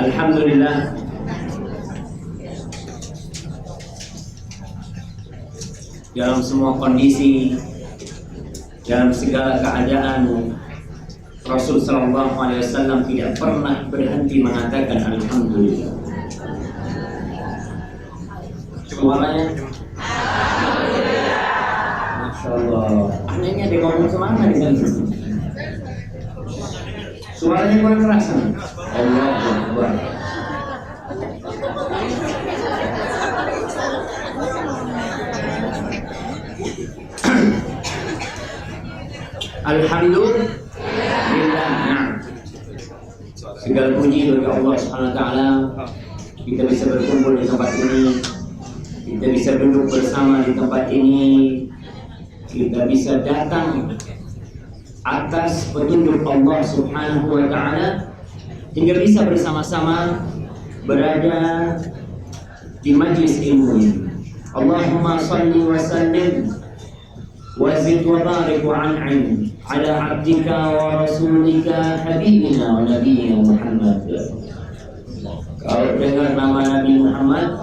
Alhamdulillah, dalam semua kondisi, dalam segala keadaan, Rasul Sallallahu Alaihi Wasallam tidak pernah berhenti mengatakan Alhamdulillah. Suaranya, Masya Allah. Anehnya dia ngomong semana di sini. Suaranya kurang keras. Allahu Akbar. Alhamdulillah. Segala puji bagi Allah Subhanahu wa taala, kita bisa berkumpul di tempat ini, kita bisa duduk bersama di tempat ini, kita bisa datang atas petunjuk Allah Subhanahu wa taala, hingga bisa bersama-sama berada di majlis ilmu ini. Allahumma salli wa sallim wa zid wa barik wa an'im ala abdika wa rasulika habibina wa nabiyyina Muhammad. Kalau dengar nama Nabi Muhammad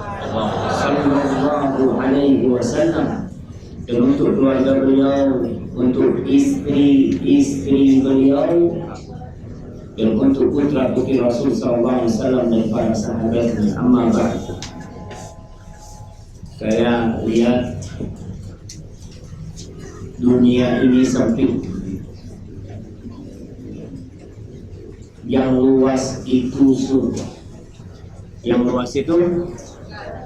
sallallahu alaihi wasallam, dan untuk keluarga beliau, untuk istri-istri beliau, dan untuk putra-putri Rasul sallallahu alaihi wasallam dan para sahabatnya. Amma ba'd. Saya lihat dunia ini sempit. Yang luas itu surga. Yang luas itu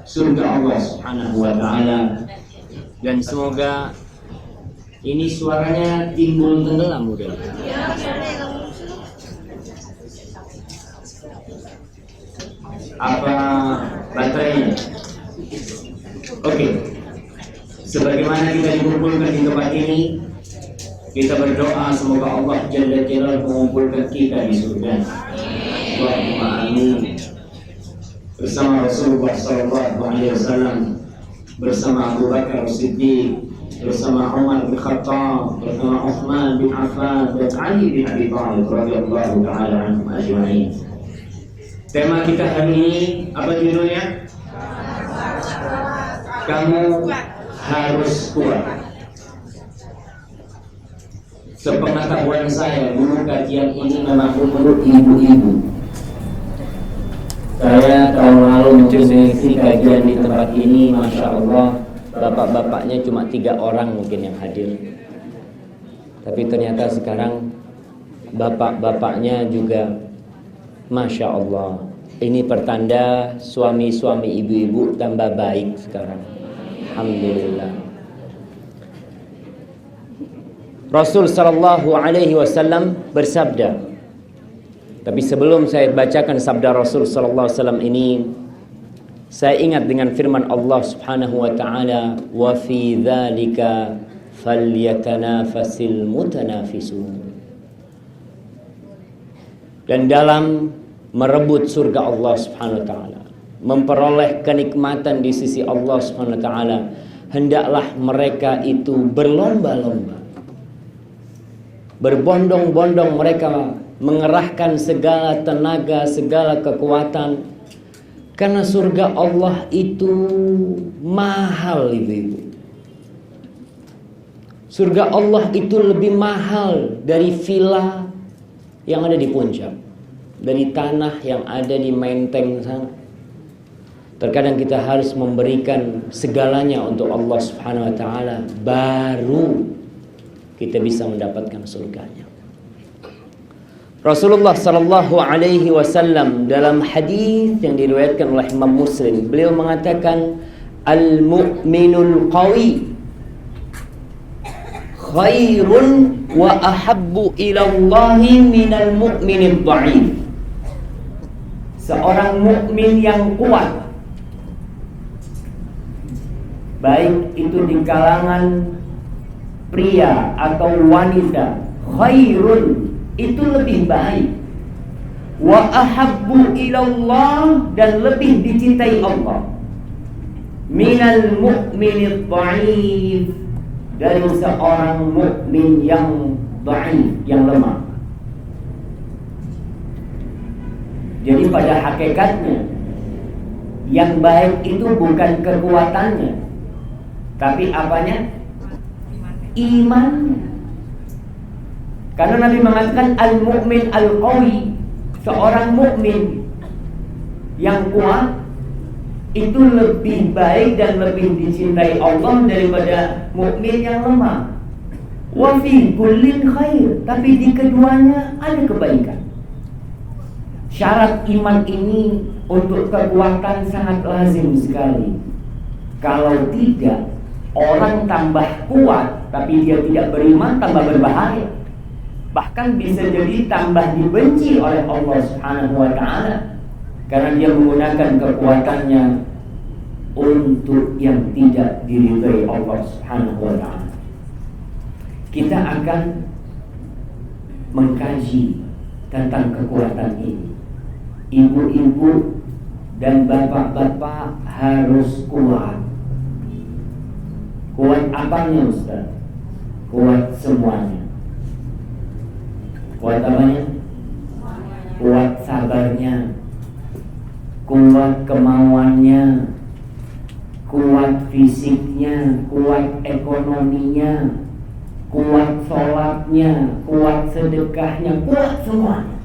surga Allah Subhanahu wa taala. Dan semoga ini suaranya timbul tenggelam udah. Apa baterainya? Oke. Sebagaimana kita dikumpulkan di tempat ini, kita berdoa semoga Allah Jalla Jalaluhu mengumpulkan kita di surga. Allahumma amin. Bersama Rasulullah sallallahu alaihi wasallam, bersama Abu Bakar Siddiq, bersama Umar bin Khattab, bersama Uthman bin Affan dan Ali bin Abi Thalib radhiyallahu taala anhum ajma'in. Tema kita hari ini apa judulnya? Kamu harus kuat. Sepengetahuan saya, dulu kajian ini memang untuk ibu-ibu. Saya tahun lalu mengisi kajian di tempat ini, Masya Allah, bapak-bapaknya cuma 3 orang mungkin yang hadir. Tapi ternyata sekarang bapak-bapaknya juga, Masya Allah. Ini pertanda suami-suami ibu-ibu tambah baik sekarang. Alhamdulillah. Rasul sallallahu alaihi wasallam bersabda. Tapi sebelum saya bacakan sabda Rasul sallallahu alaihi wasallam ini, saya ingat dengan firman Allah Subhanahu wa taala, "Wa fi dzalika falyatanafasil mutanafisun." Dan dalam merebut surga Allah Subhanahu wa taala, memperoleh kenikmatan di sisi Allah Subhanahu wa taala, hendaklah mereka itu berlomba-lomba. Berbondong-bondong mereka mengerahkan segala tenaga, segala kekuatan, karena surga Allah itu mahal, ibu-ibu. Surga Allah itu lebih mahal dari villa yang ada di puncak, dari tanah yang ada di Menteng sana. Terkadang kita harus memberikan segalanya untuk Allah Subhanahu wa taala, baru kita bisa mendapatkan surganya. Rasulullah sallallahu alaihi wasallam dalam hadis yang diriwayatkan oleh Imam Muslim, beliau mengatakan, al-mu'minul qawi khairun wa ahabbu ila Allahi minal mu'minid dha'if. Seorang mukmin yang kuat, baik itu di kalangan pria atau wanita, khairun, itu lebih baik, wa ahabbu ilallah, dan lebih dicintai Allah, minal mu'minid dha'if, dari seorang mukmin yang dhaif, yang lemah. Jadi pada hakikatnya yang baik itu bukan kekuatannya, tapi apanya? Imannya. Karena Nabi mengatakan al-mu'min al-qawi, seorang mukmin yang kuat itu lebih baik dan lebih dicintai Allah daripada mukmin yang lemah. Wa fi kullin khair, tapi di keduanya ada kebaikan. Syarat iman ini untuk kekuatan sangat lazim sekali. Kalau tidak, orang tambah kuat tapi dia tidak beriman, tambah berbahaya. Bahkan bisa jadi tambah dibenci oleh Allah Subhanahu wa ta'ala, karena dia menggunakan kekuatannya untuk yang tidak diridhai Allah Subhanahu wa ta'ala. Kita akan mengkaji tentang kekuatan ini. Ibu-ibu dan bapak-bapak harus kuat. Kuat apanya, Ustaz? Kuat semuanya. Kuat apanya? Kuat sabarnya, kuat kemauannya, kuat fisiknya, kuat ekonominya, kuat sholatnya, kuat sedekahnya, kuat semuanya.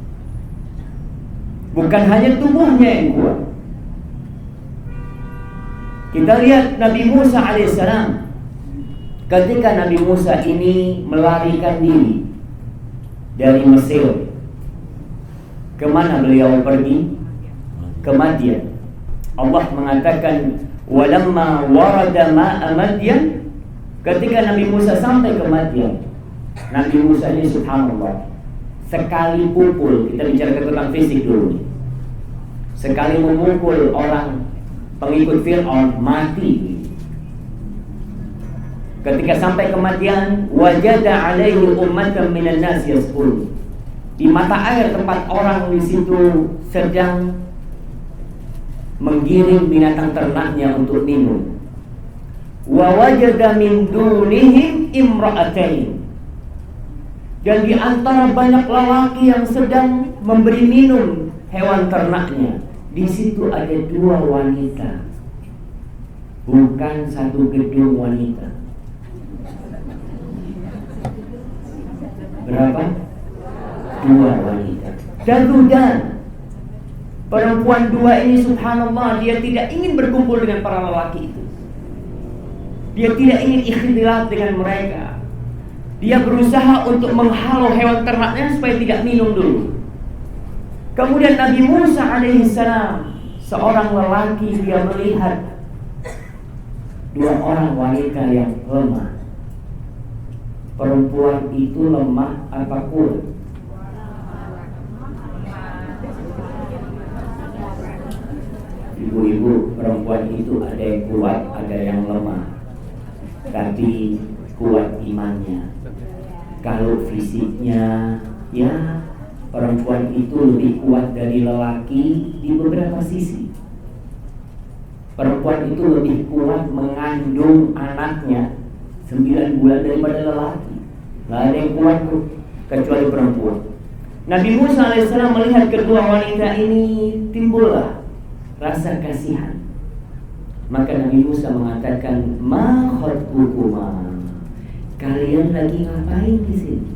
Bukan hanya tubuhnya yang kuat. Kita lihat Nabi Musa alaihissalam. Ketika Nabi Musa ini melarikan diri dari Mesir, kemana beliau pergi? Ke Madian. Allah mengatakan walamma warada ma'a Madian, ketika Nabi Musa sampai ke Madian. Nabi Musa ini subhanallah, sekali pukul, kita bicara tentang fisik dulu, sekali memukul orang pengikut Fir'aun mati. Ketika sampai ke Madian, wajada alaihi ummatan minan nas yasqul. Di mata air tempat orang di situ sedang menggiring binatang ternaknya untuk minum. Wa wajada min dunihim imra'atain. Dan di antara banyak lelaki yang sedang memberi minum hewan ternaknya, di situ ada dua wanita. Bukan satu gedung wanita. Berapa? Dua wanita. Dan perempuan dua ini subhanallah, dia tidak ingin berkumpul dengan para lelaki itu. Dia tidak ingin ikhtilat dengan mereka. Dia berusaha untuk menghalau hewan ternaknya supaya tidak minum dulu. Kemudian Nabi Musa alaihissalam, seorang lelaki, dia melihat dua orang wanita yang lemah. Perempuan itu lemah apa kuat? Ibu-ibu, perempuan itu ada yang kuat, ada yang lemah. Tapi kuat imannya. Kalau fisiknya, ya perempuan itu lebih kuat dari lelaki di beberapa sisi. Perempuan itu lebih kuat mengandung anaknya 9 bulan daripada lelaki. Nggak ada yang kuat kecuali perempuan. Nabi Musa alaihissalam melihat kedua wanita ini, timbullah rasa kasihan. Maka Nabi Musa mengatakan, ma khatbukuma, kalian lagi ngapain di sini?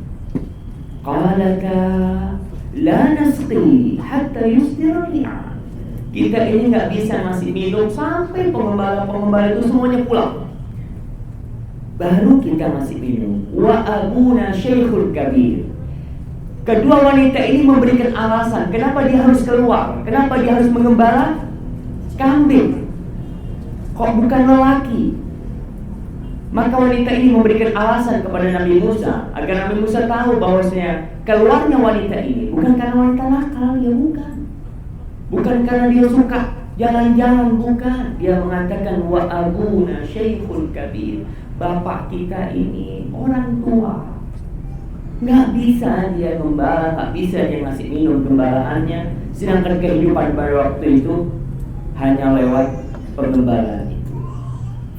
Qalaka la nasqi hatta yusdira ri'a. Kita ini nggak bisa ngasih minum sampai pengembala-pengembala itu semuanya pulang. Baru kita masih minum. Wa abuna syekhul kabir. Kedua wanita ini memberikan alasan kenapa dia harus keluar, kenapa dia harus mengembala kambing, kok bukan lelaki. Maka wanita ini memberikan alasan kepada Nabi Musa agar Nabi Musa tahu bahwasanya keluarnya wanita ini bukan karena wanita nakal, ya bukan. Bukan karena dia suka jalan-jalan, bukan. Dia mengatakan wa abuna syekhul kabir. Bapak kita ini orang tua, nggak bisa dia gembala, nggak bisa dia ngasih minum gembalaannya. Sedangkan kehidupan pada waktu itu hanya lewat pengembalaan itu.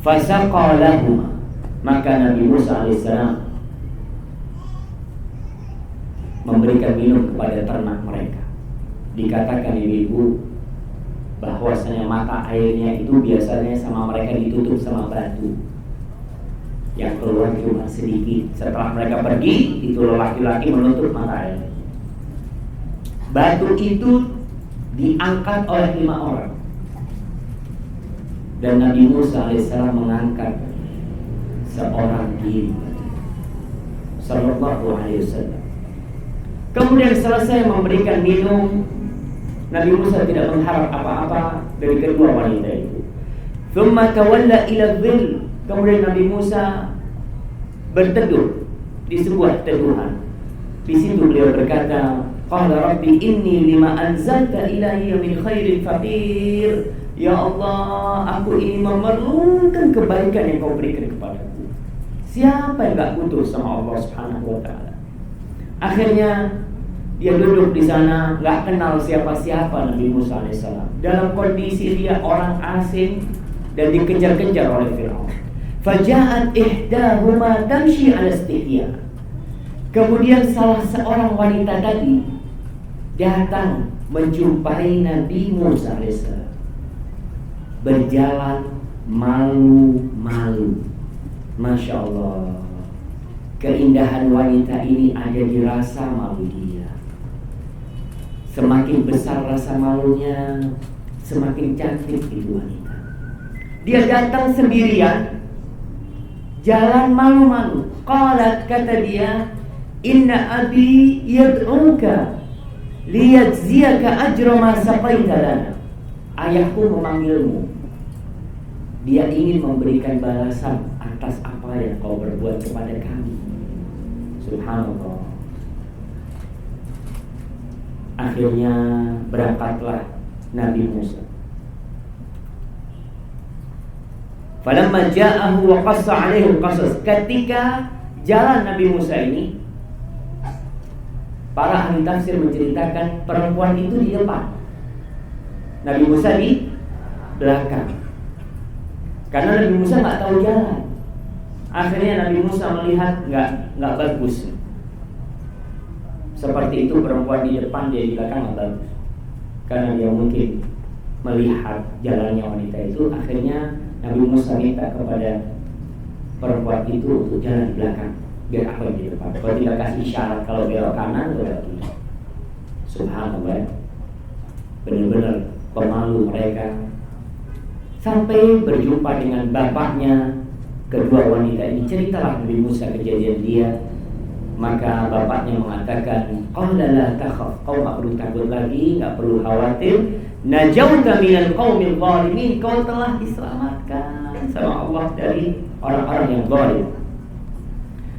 Fasaqalahuma, maka Nabi Musa alaihissalam memberikan minum kepada ternak mereka. Dikatakan ibu-ibu bahwasanya mata airnya itu biasanya sama mereka ditutup sama batu. Yang keluar cuma sedikit. Setelah mereka pergi, itu laki-laki menutup mata air. Batu itu diangkat oleh 5 orang. Dan Nabi Musa alaihissalam mengangkat seorang diri. Sallallahu alaihi wasallam. Kemudian selesai memberikan minum, Nabi Musa tidak mengharap apa-apa dari kedua wanita itu. Thumma tawalla ila dhil. Kemudian Nabi Musa berteduh di sebuah teduhan. Di situ beliau berkata, "Qala Rabbi inni lima anzalta ilayya min khairin faqir." Ya Allah, aku ini memerlukan kebaikan yang kau berikan kepadaku. Siapa yang gak butuh sama Allah Subhanahu wa ta'ala? Akhirnya dia duduk di sana, gak kenal siapa-siapa Nabi Musa alaihissalam. Dalam kondisi dia orang asing dan dikejar-kejar oleh Firaun. Faja'at ihdahuma tamshi 'ala istihya. Kemudian salah seorang wanita tadi datang menjumpai Nabi Musa alaihissalam, berjalan malu-malu. Masya Allah, keindahan wanita ini ada di rasa malu dia. Semakin besar rasa malunya, semakin cantik itu wanita. Dia datang sendirian, jalan malu-malu. Qalat, kata dia, inna abi yad'uka liyajziyaka ajra ma saqaita lana. Ayahku memanggilmu. Dia ingin memberikan balasan atas apa yang kau berbuat kepada kami. Subhanallah. Akhirnya berangkatlah Nabi Musa. Falamma ja'ahu wa qassa 'alaihi qasas. Ketika jalan Nabi Musa ini, para ahli tafsir menceritakan perempuan itu di depan, Nabi Musa di belakang. Karena Nabi Musa nggak tahu jalan. Akhirnya Nabi Musa melihat nggak bagus. Seperti itu, perempuan di depan, dia di belakang nggak bagus. Karena dia mungkin melihat jalannya wanita itu. Akhirnya Nabi Musa minta kepada perempuan itu untuk jalan di belakang, biar aku yang di depan. Kalau tidak kasih isyarat kalau belok kanan, belok kiri. Subhanallah, benar-benar pemalu mereka. Sampai berjumpa dengan bapaknya kedua wanita ini. Ceritalah Nabi Musa kejadian dia. Maka bapaknya mengatakan, qala la takhaf, kau tak perlu takut lagi, tak perlu khawatir. Najauta minal qaumil zalimin, kau telah diselamatkan sama Allah dari orang-orang yang zalim.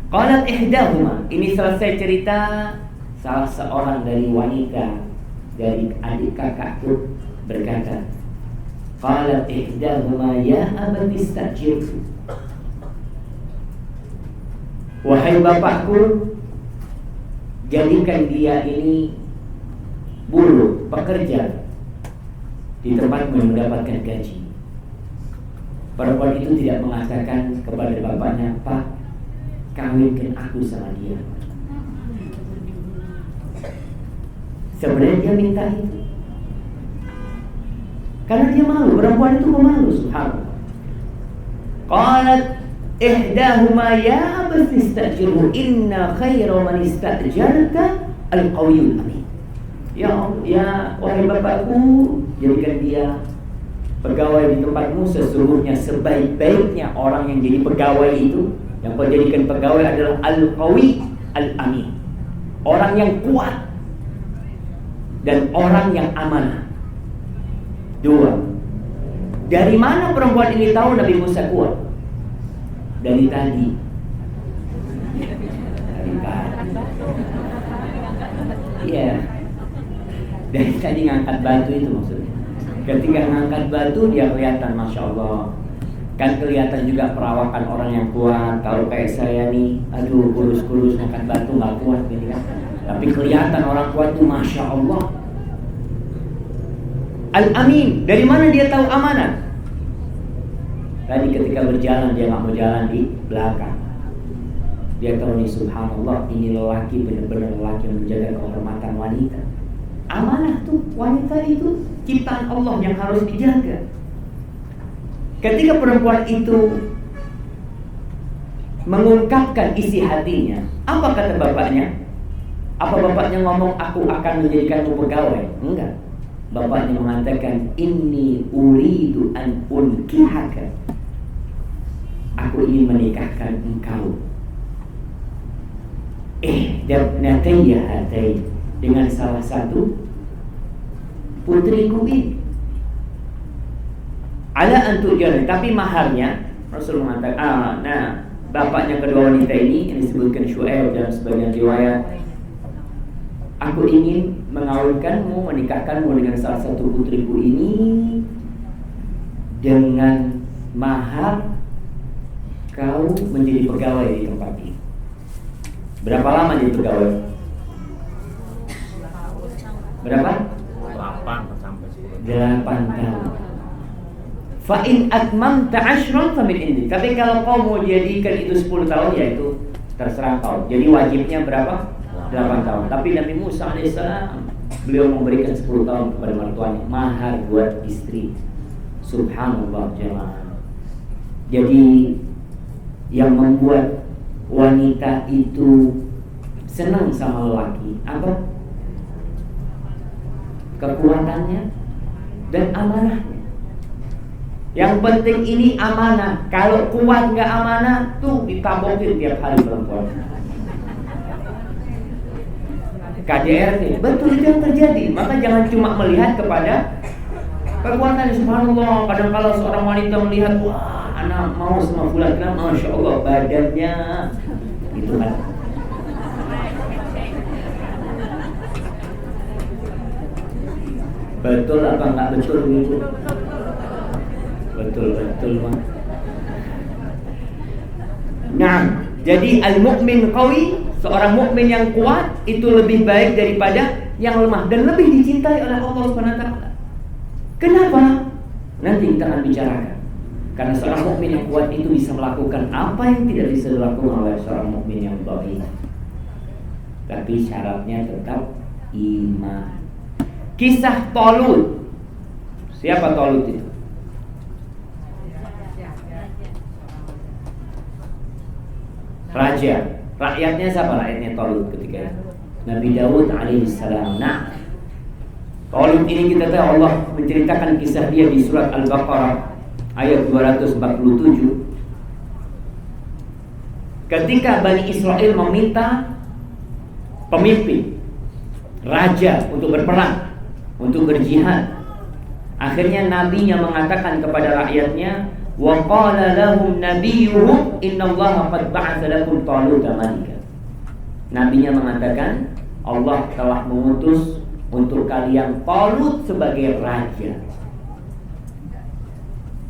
Qalat ihdahuma, ini selesai cerita. Salah seorang dari wanita, dari adik kakakku, berkata, qalat ihdahuma ya abati istajirhu. Wahai bapakku, jadikan dia ini buruh, pekerja di tempatmu yang mendapatkan gaji. Perempuan itu tidak mengatakan kepada bapaknya, Pak, kawinkan aku sama dia. Sebenarnya dia minta itu karena dia malu. Perempuan itu pemalu, subhanallah. Qalat ihdahuma ya abati istajirhu inna khaira man istajarta al-qawiyul amin. Ya wahai bapakku, jadikan dia pegawai di tempatmu. Sesungguhnya sebaik-baiknya orang yang jadi pegawai itu, yang kau jadikan pegawai adalah al-qawi al-amin, orang yang kuat dan orang yang amanah. Dua, dari mana perempuan ini tahu Nabi Musa kuat? Dari tadi. Iya. Dari tadi ngangkat batu itu maksudnya. Ketika ngangkat batu dia kelihatan, Masya Allah. Kan kelihatan juga perawakan orang yang kuat. Kalau kayak saya nih, aduh kurus-kurus ngangkat batu gak kuat gitu kan. Tapi kelihatan orang kuat itu Masya Allah. Al-Amin, dari mana dia tahu amanah? Tadi ketika berjalan dia nggak mau jalan di belakang. Dia tahu nih, subhanallah, ini lelaki benar-benar lelaki yang menjaga kehormatan wanita. Amanah tuh, wanita itu ciptaan Allah yang harus dijaga. Ketika perempuan itu mengungkapkan isi hatinya, apa kata bapaknya? Apa bapaknya ngomong aku akan menjadikanmu pegawai? Enggak. Bapaknya mengatakan inni uridu an unkihaka. Aku ingin menikahkan engkau. Dabnatayya hatain, dengan salah satu putriku ini. Ala antujani, tapi maharnya Rasul mengatakan, bapaknya kedua wanita ini yang disebutkan Syuaib dalam sebagian riwayat, aku ingin mengawinkanmu, menikahkanmu dengan salah satu putriku ini dengan mahar kau menjadi pegawai di tempat ini. Berapa lama jadi pegawai? Berapa? 8 sampai 8 tahun. Fa'in atmamta 10 famin indi. Tapi kalau kau mau jadikan itu 10 tahun, ya itu terserah kau. Jadi wajibnya berapa? 8 tahun. Tapi Nabi Musa alaihissalam, beliau memberikan 10 tahun kepada mertuanya, mahar buat istri. Subhanallah jemaah. Jadi yang membuat wanita itu senang sama lelaki apa? Kekuatannya dan amanahnya. Yang penting ini amanah. Kalau kuat nggak amanah, tuh ditabokin tiap hari perempuan. KDRT, betul itu yang terjadi. Maka jangan cuma melihat kepada kekuatan. Subhanallah, kadang kalau seorang wanita melihat, wah, anak mau sama fulan, masya Allah badannya, itu kan. Betul apa nggak betul gitu? Betul Bang. Nah, jadi al-mu'min qawi, seorang mukmin yang kuat itu lebih baik daripada yang lemah dan lebih dicintai oleh Allah Subhanahu wa taala. Kenapa? Nanti kita akan bicarakan. Karena seorang mukmin yang kuat itu bisa melakukan apa yang tidak bisa dilakukan oleh seorang mukmin yang dhaif. Tapi syaratnya tetap iman. Kisah Talut. Siapa Talut itu? Raja. Rakyatnya siapa rakyatnya Talut ketika itu? Nabi Daud alaihissalam. Nah, Talut ini kita tahu Allah menceritakan kisah dia di surat Al-Baqarah ayat 247. Ketika Bani Israel meminta pemimpin, raja untuk berperang, untuk berjihad, akhirnya nabinya mengatakan kepada rakyatnya, wa qala lahum nabiyuhum innallaha qad ba'atsa lakum taluta malika. Nabinya mengatakan Allah telah mengutus untuk kalian Talut sebagai raja.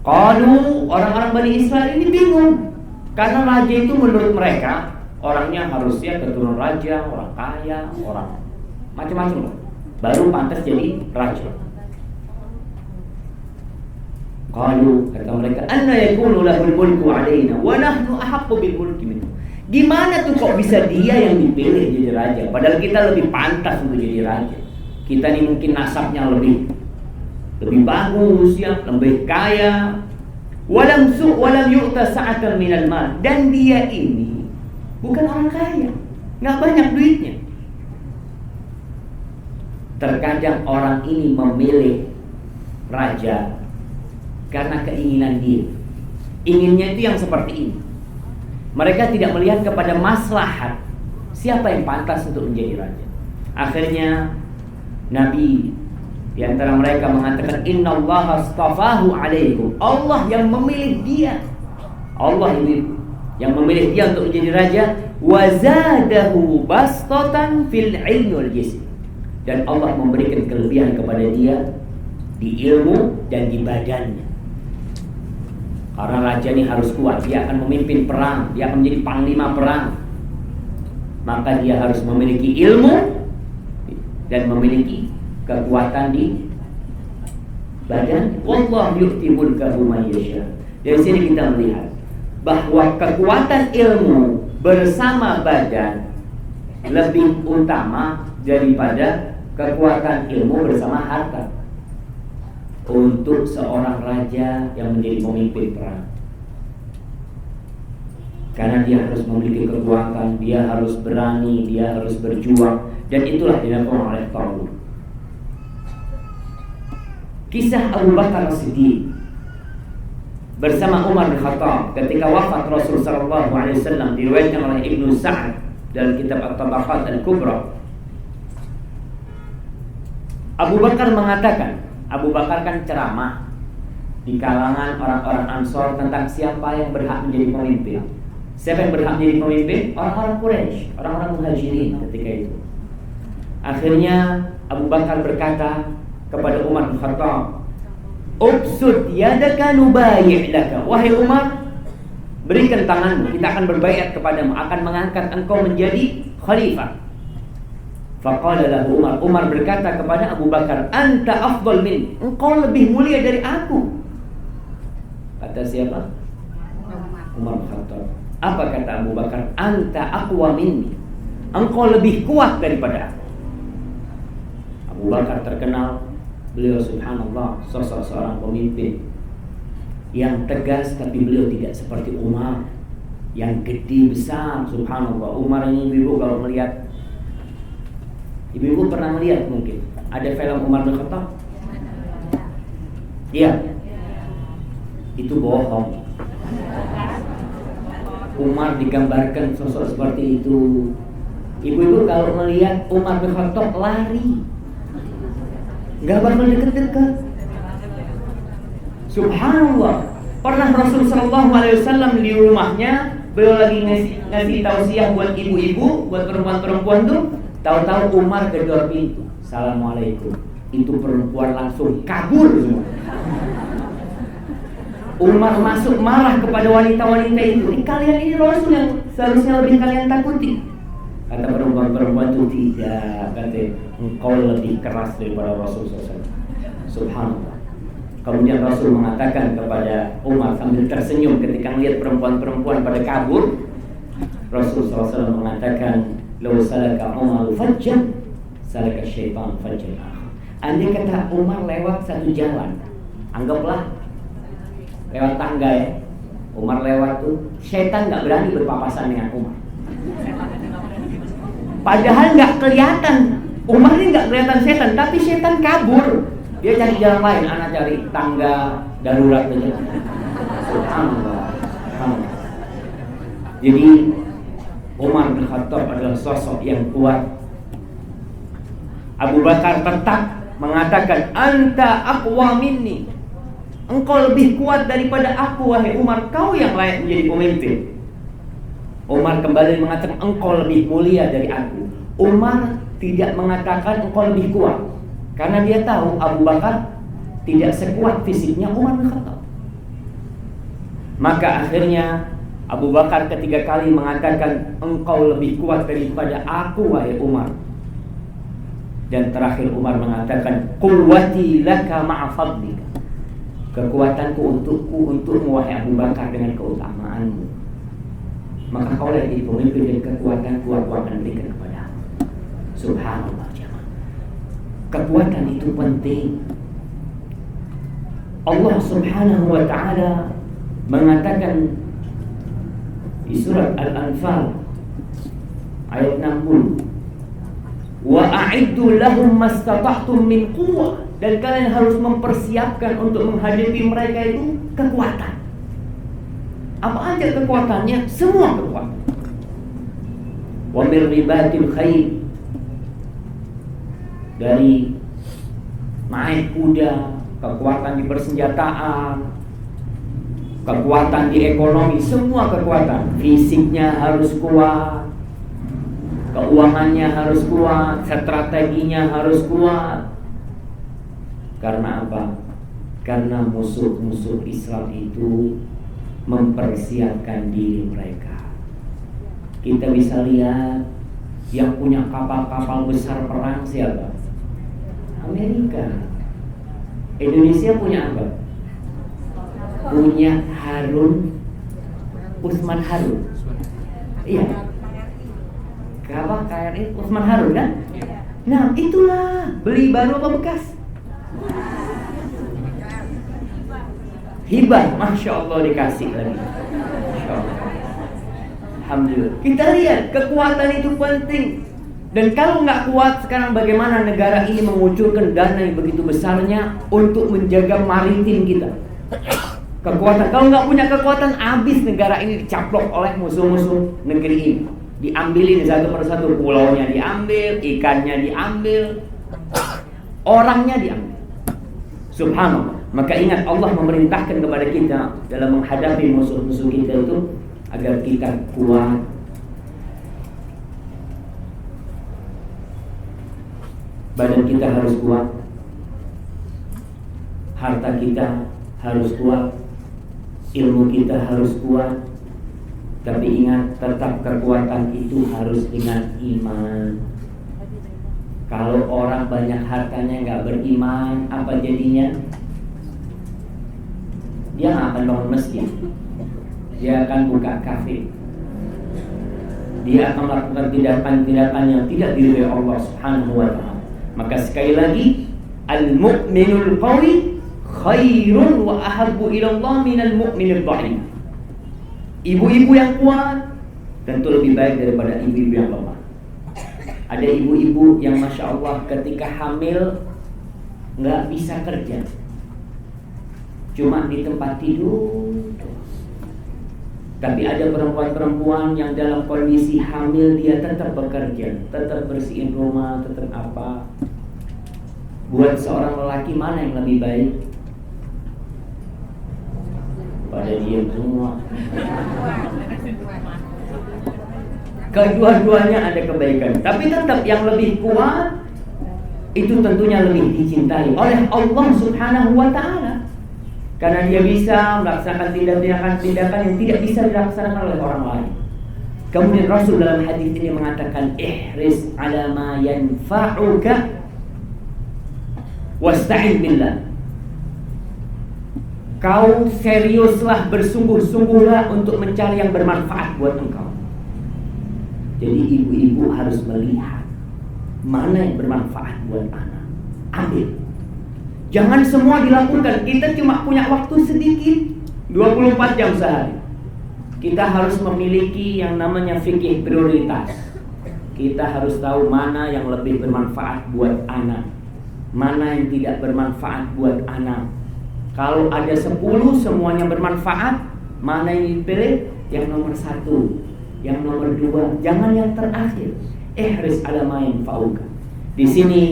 Qalu, orang-orang Bani Israel ini bingung, karena raja itu menurut mereka orangnya harusnya keturunan raja, orang kaya, orang macam-macam, baru pantas jadi raja. Qalu, kata mereka, anna yakunu lahul mulku alaina wa nahnu ahaqqu bil mulki minhu. Gimana tuh kok bisa dia yang dipilih jadi raja, padahal kita lebih pantas untuk jadi raja. Kita ini mungkin nasabnya lebih bagus ya, lebih kaya. Walam yu'ta sa'atan minal mal, dan dia ini bukan orang kaya, nggak banyak duitnya. Terkadang orang ini memilih raja karena keinginan dia. Inginnya itu yang seperti ini. Mereka tidak melihat kepada maslahat siapa yang pantas untuk menjadi raja. Akhirnya Nabi di antara mereka mengatakan, innallaha astafahu alaikum. Allah yang memilih dia. Allah ini yang memilih dia untuk menjadi raja. Wa zadahu bastatan fil ilmi wal jism. Dan Allah memberikan kelebihan kepada dia di ilmu dan di badannya. Karena raja ini harus kuat, dia akan memimpin perang, dia akan menjadi panglima perang. Maka dia harus memiliki ilmu dan memiliki kekuatan di badan. Wallahu yu'ti mulkahu man yasha. Dari sini kita melihat bahwa kekuatan ilmu bersama badan lebih utama daripada kekuatan ilmu bersama harta untuk seorang raja yang menjadi pemimpin perang. Karena dia harus memiliki kekuatan, dia harus berani, dia harus berjuang, dan itulah dilakukan oleh Talut. Kisah Abu Bakar As-Siddiq bersama Umar bin Khattab ketika wafat Rasul sallallahu alaihi wasallam diriwayatkan oleh Ibnu Sa'd dalam kitab At-Tabaqat Al-Kubra. Abu Bakar mengatakan, Abu Bakar kan ceramah di kalangan orang-orang Ansor tentang siapa yang berhak menjadi pemimpin. Siapa yang berhak menjadi pemimpin? Orang-orang Quraisy, orang-orang Muhajirin ketika itu. Akhirnya Abu Bakar berkata kepada Umar bin Khattab, "Ubsud yadaka nubayyi' laka." Wahai Umar, berikan tanganmu, kita akan berbaiat kepadamu, akan mengangkat engkau menjadi khalifah. Faqala lahu Umar, Umar berkata kepada Abu Bakar, "Anta afdal min." Engkau lebih mulia dari aku. Kata siapa? Umar bin Khattab. Apa kata Abu Bakar? "Anta aqwa minni." Engkau lebih kuat daripada aku. Abu Bakar terkenal, beliau subhanallah sosok seorang pemimpin yang tegas, tapi beliau tidak seperti Umar yang gede besar. Subhanallah, Umar ini ibu kalau melihat, ibu pernah melihat mungkin ada film Umar bin Khattab? Iya. Itu bohong. Umar digambarkan sosok seperti itu. Ibu-ibu kalau melihat Umar bin Khattab lari, nggak bakal deket-deket. Subhanallah. Pernah Rasul sallallahu alaihi wasallam di rumahnya, beliau lagi ngasih tausiah buat ibu-ibu, buat perempuan-perempuan tuh. Tahu-tahu Umar gedor pintu. Assalamualaikum. Itu perempuan langsung kabur semua. Umar masuk marah kepada wanita-wanita itu. Kalian ini Rasul yang seharusnya lebih kalian takuti. Kata perempuan-perempuan itu, tidak. Kata, engkau lebih keras daripada Rasul SAW. Subhanallah. Kemudian Rasul mengatakan kepada Umar sambil tersenyum ketika melihat perempuan-perempuan pada kabur. Rasul SAW mengatakan, "Lau salaka Umar fajjan, salaka syaitan fajjan." Andai kata Umar lewat satu jalan, anggaplah lewat tangga ya, Umar lewat tuh, syaitan nggak berani berpapasan dengan Umar. Padahal nggak kelihatan, Umar ini nggak kelihatan setan, tapi setan kabur. Dia cari jalan lain, anak cari tangga darurat aja. Subhanallah. Jadi Umar bin Khattab adalah sosok yang kuat. Abu Bakar tetap mengatakan, "Anta aqwa minni." Engkau lebih kuat daripada aku, wahai Umar. Kau yang layak menjadi pemimpin. Umar kembali mengatakan, engkau lebih mulia dari aku. Umar tidak mengatakan engkau lebih kuat, karena dia tahu Abu Bakar tidak sekuat fisiknya Umar bin Khattab. Maka akhirnya Abu Bakar ketiga kali mengatakan, engkau lebih kuat daripada aku, wahai Umar. Dan terakhir Umar mengatakan, quwwati laka ma'a fadlika. Kekuatanku untukmu wahai Abu Bakar dengan keutamaanmu. Maka kau jadi pemimpin dan kekuatanku aku akan berikan kepadamu. Subhanallah jemaah. Kekuatan itu penting. Allah Subhanahu wa ta'ala mengatakan di surat Al-Anfal ayat 60, wa a'iddu lahum mastata'tum min quwwah. Dan kalian harus mempersiapkan untuk menghadapi mereka itu kekuatan. Apa aja kekuatannya? Semua kekuatan. Wa min ribatil khair, dari naik kuda, kekuatan di persenjataan, kekuatan di ekonomi, semua kekuatan. Fisiknya harus kuat, keuangannya harus kuat, strateginya harus kuat. Karena apa? Karena musuh-musuh Islam itu mempersiapkan diri mereka. Kita bisa lihat yang punya kapal-kapal besar perang siapa? Amerika. Indonesia punya apa? Punya Utsman Harun. Iya. Kapal KRI Utsman Harun kan? Nah, itulah beli baru apa bekas? Hibah, Masya Allah dikasih lagi. Masya Allah. Alhamdulillah. Kita lihat kekuatan itu penting. Dan kalau nggak kuat sekarang bagaimana negara ini mengucurkan dana yang begitu besarnya untuk menjaga maritim kita. Kekuatan, kalau nggak punya kekuatan, habis negara ini dicaplok oleh musuh-musuh negeri ini. Diambilin satu persatu, pulaunya diambil, ikannya diambil, orangnya diambil. Subhanallah. Maka ingat, Allah memerintahkan kepada kita dalam menghadapi musuh-musuh kita itu agar kita kuat. Badan kita harus kuat, harta kita harus kuat, ilmu kita harus kuat. Tapi ingat, tetap kekuatan itu harus dengan iman. Kalau orang banyak hartanya nggak beriman, apa jadinya? Dia nggak akan bangun masjid, dia akan buka kafe, dia akan melakukan tindakan-tindakan yang tidak diridhoi Allah Subhanahu wa Ta'ala. Maka sekali lagi, al-mu'minul qawi khairun wa ahabbu ila Allah minal mu'minil dha'if. Ibu-ibu yang kuat tentu lebih baik daripada ibu-ibu yang lemah. Ada ibu-ibu yang Masya Allah ketika hamil nggak bisa kerja, cuma di tempat tidur. Tapi ada perempuan-perempuan yang dalam kondisi hamil dia tetap bekerja, tetap bersihin rumah, tetap apa. Buat seorang lelaki mana yang lebih baik? Pada diam semua. Kedua-duanya ada kebaikan, tapi tetap yang lebih kuat itu tentunya lebih dicintai oleh Allah Subhanahu wa Ta'ala. Karena dia bisa melaksanakan tindakan-tindakan yang tidak bisa dilaksanakan oleh orang lain. Kemudian Rasul dalam hadis ini mengatakan, ihris ala ma yanfa'uka wasta'in billah. Kau seriuslah, bersungguh-sungguhlah untuk mencari yang bermanfaat buat engkau. Jadi ibu-ibu harus melihat mana yang bermanfaat buat anak, ambil. Jangan semua dilakukan. Kita cuma punya waktu sedikit, 24 jam sehari. Kita harus memiliki yang namanya fikih prioritas. Kita harus tahu mana yang lebih bermanfaat buat anak, mana yang tidak bermanfaat buat anak. Kalau ada 10 semuanya bermanfaat, mana yang dipilih? Yang nomor 1, yang nomor 2, jangan yang terakhir. Ihris ala ma yanfa'uka. Di sini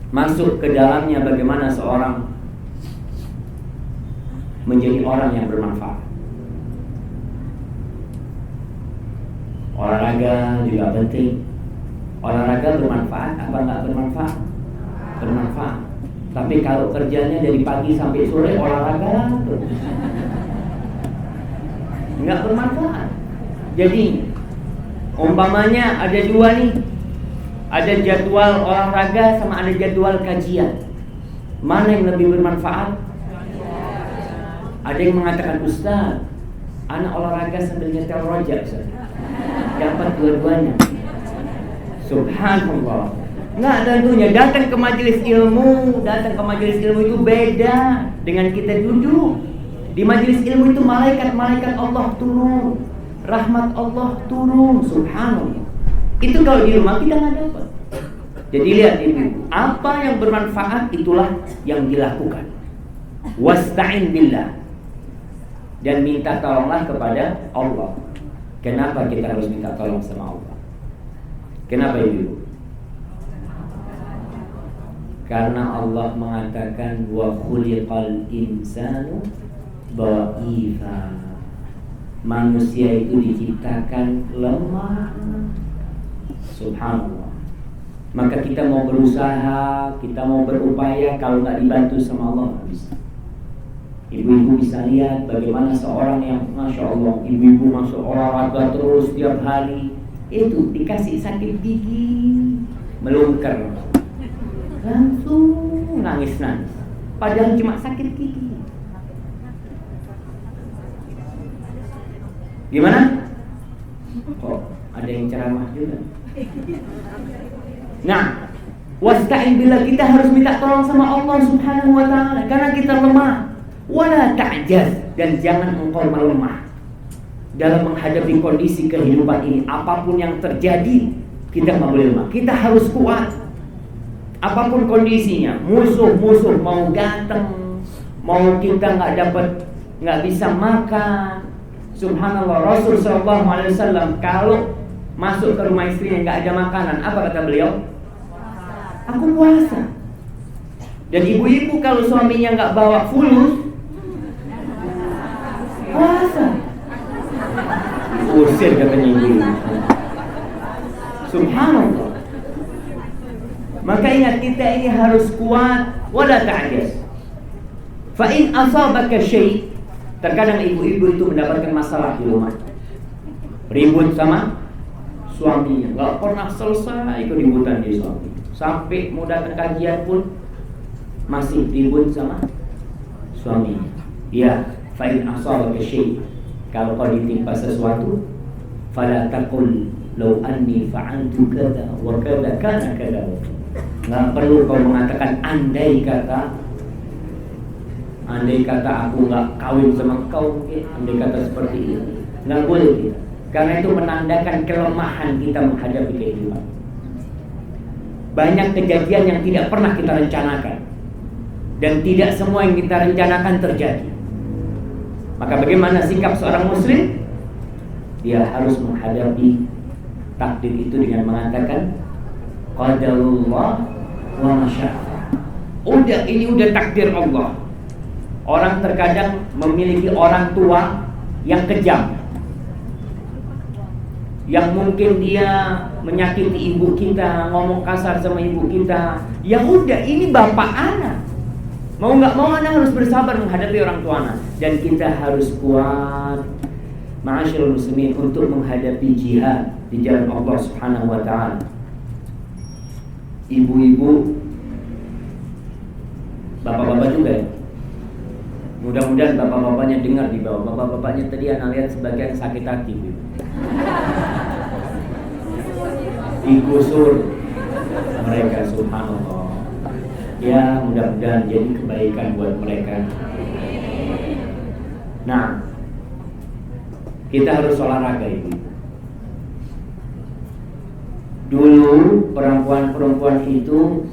masuk ke dalamnya bagaimana seorang menjadi orang yang bermanfaat. Olahraga juga penting. Olahraga bermanfaat apa enggak bermanfaat? Bermanfaat. Tapi kalau kerjanya dari pagi sampai sore olahraga terus, enggak bermanfaat. Jadi umpamanya ada 2 nih, ada jadwal olahraga sama ada jadwal kajian. Mana yang lebih bermanfaat? Ada yang mengatakan, Ustaz, anak olahraga sambil nyetel rojak, dapat dua-duanya. Subhanallah. Nggak, tentunya datang ke majelis ilmu. Datang ke majelis ilmu itu beda dengan kita duduk. Di majelis ilmu itu malaikat-malaikat Allah turun, rahmat Allah turun. Subhanallah. Itu kalau di rumah kita nggak dapat. Jadi lihat ibu, apa yang bermanfaat itulah yang dilakukan. Wasta'in billah. Dan minta tolonglah kepada Allah. Kenapa kita harus minta tolong sama Allah? Kenapa ibu? Karena Allah mengatakan wa khuliqal insanu dha'ifa. Manusia itu diciptakan lemah. Subhanallah. Maka kita mau berusaha, kita mau berupaya, kalau nggak dibantu sama Allah nggak bisa. Ibu-ibu bisa lihat bagaimana seorang yang Masya Allah, ibu-ibu masuk olahraga terus tiap hari, itu dikasih sakit gigi, melungker, langsung nangis-nangis, padahal cuma sakit gigi. Gimana? Kok ada yang ceramah juga? Nah, Wasta'in billah, kita harus minta tolong sama Allah Subhanahu wa ta'ala karena kita lemah. Wala ta'jaz, dan jangan engkau melemah dalam menghadapi kondisi kehidupan ini. Apapun yang terjadi, kita nggak boleh lemah. Kita harus kuat. Apapun kondisinya, musuh-musuh mau ganteng, mau kita nggak bisa makan. Subhanallah, Rasul sallallahu alaihi wasallam kalau masuk ke rumah istrinya nggak ada makanan, apa kata beliau? Aku puasa. Dan ibu-ibu kalau suaminya nggak bawa fulus, puasa. Usir katanya ibu. Subhanallah. Maka ingat, kita ini harus kuat, wala ta'jaz. Fa in asabaka syai', terkadang ibu-ibu itu mendapatkan masalah di rumah. Ribut sama suaminya, nggak pernah selesai keributan di suami. Sampai mau datang kajian pun masih ribut sama suaminya. Ya, fa in asabaka syai', kalau kau ditimpa sesuatu, fala taqul law anni fa'altu kadza wa kadza kana kadza. Nggak perlu kau mengatakan andai kata aku nggak kawin sama kau, andai kata seperti ini. Nggak boleh kita, karena itu menandakan kelemahan kita menghadapi kehidupan. Banyak kejadian yang tidak pernah kita rencanakan, dan tidak semua yang kita rencanakan terjadi. Maka bagaimana sikap seorang muslim? Dia harus menghadapi takdir itu dengan mengatakan qadarullah wa masya'a. Ini udah takdir Allah. Orang terkadang memiliki orang tua yang kejam, yang mungkin dia menyakiti ibu kita, ngomong kasar sama ibu kita. Ya udah, ini bapak anak. Mau nggak mau anak harus bersabar menghadapi orang tua anak. Dan kita harus kuat, ma'asyiral muslimin, untuk menghadapi jihad di jalan Allah Subhanahu wa ta'ala. Ibu-ibu, bapak-bapak juga ya. Mudah-mudahan bapak-bapaknya dengar di bawah. Bapak-bapaknya tadi anak lihat sebagian sakit hati. Digusur mereka, subhanallah. Ya, mudah-mudahan jadi kebaikan buat mereka. Nah, kita harus olahraga ini. Dulu perempuan-perempuan itu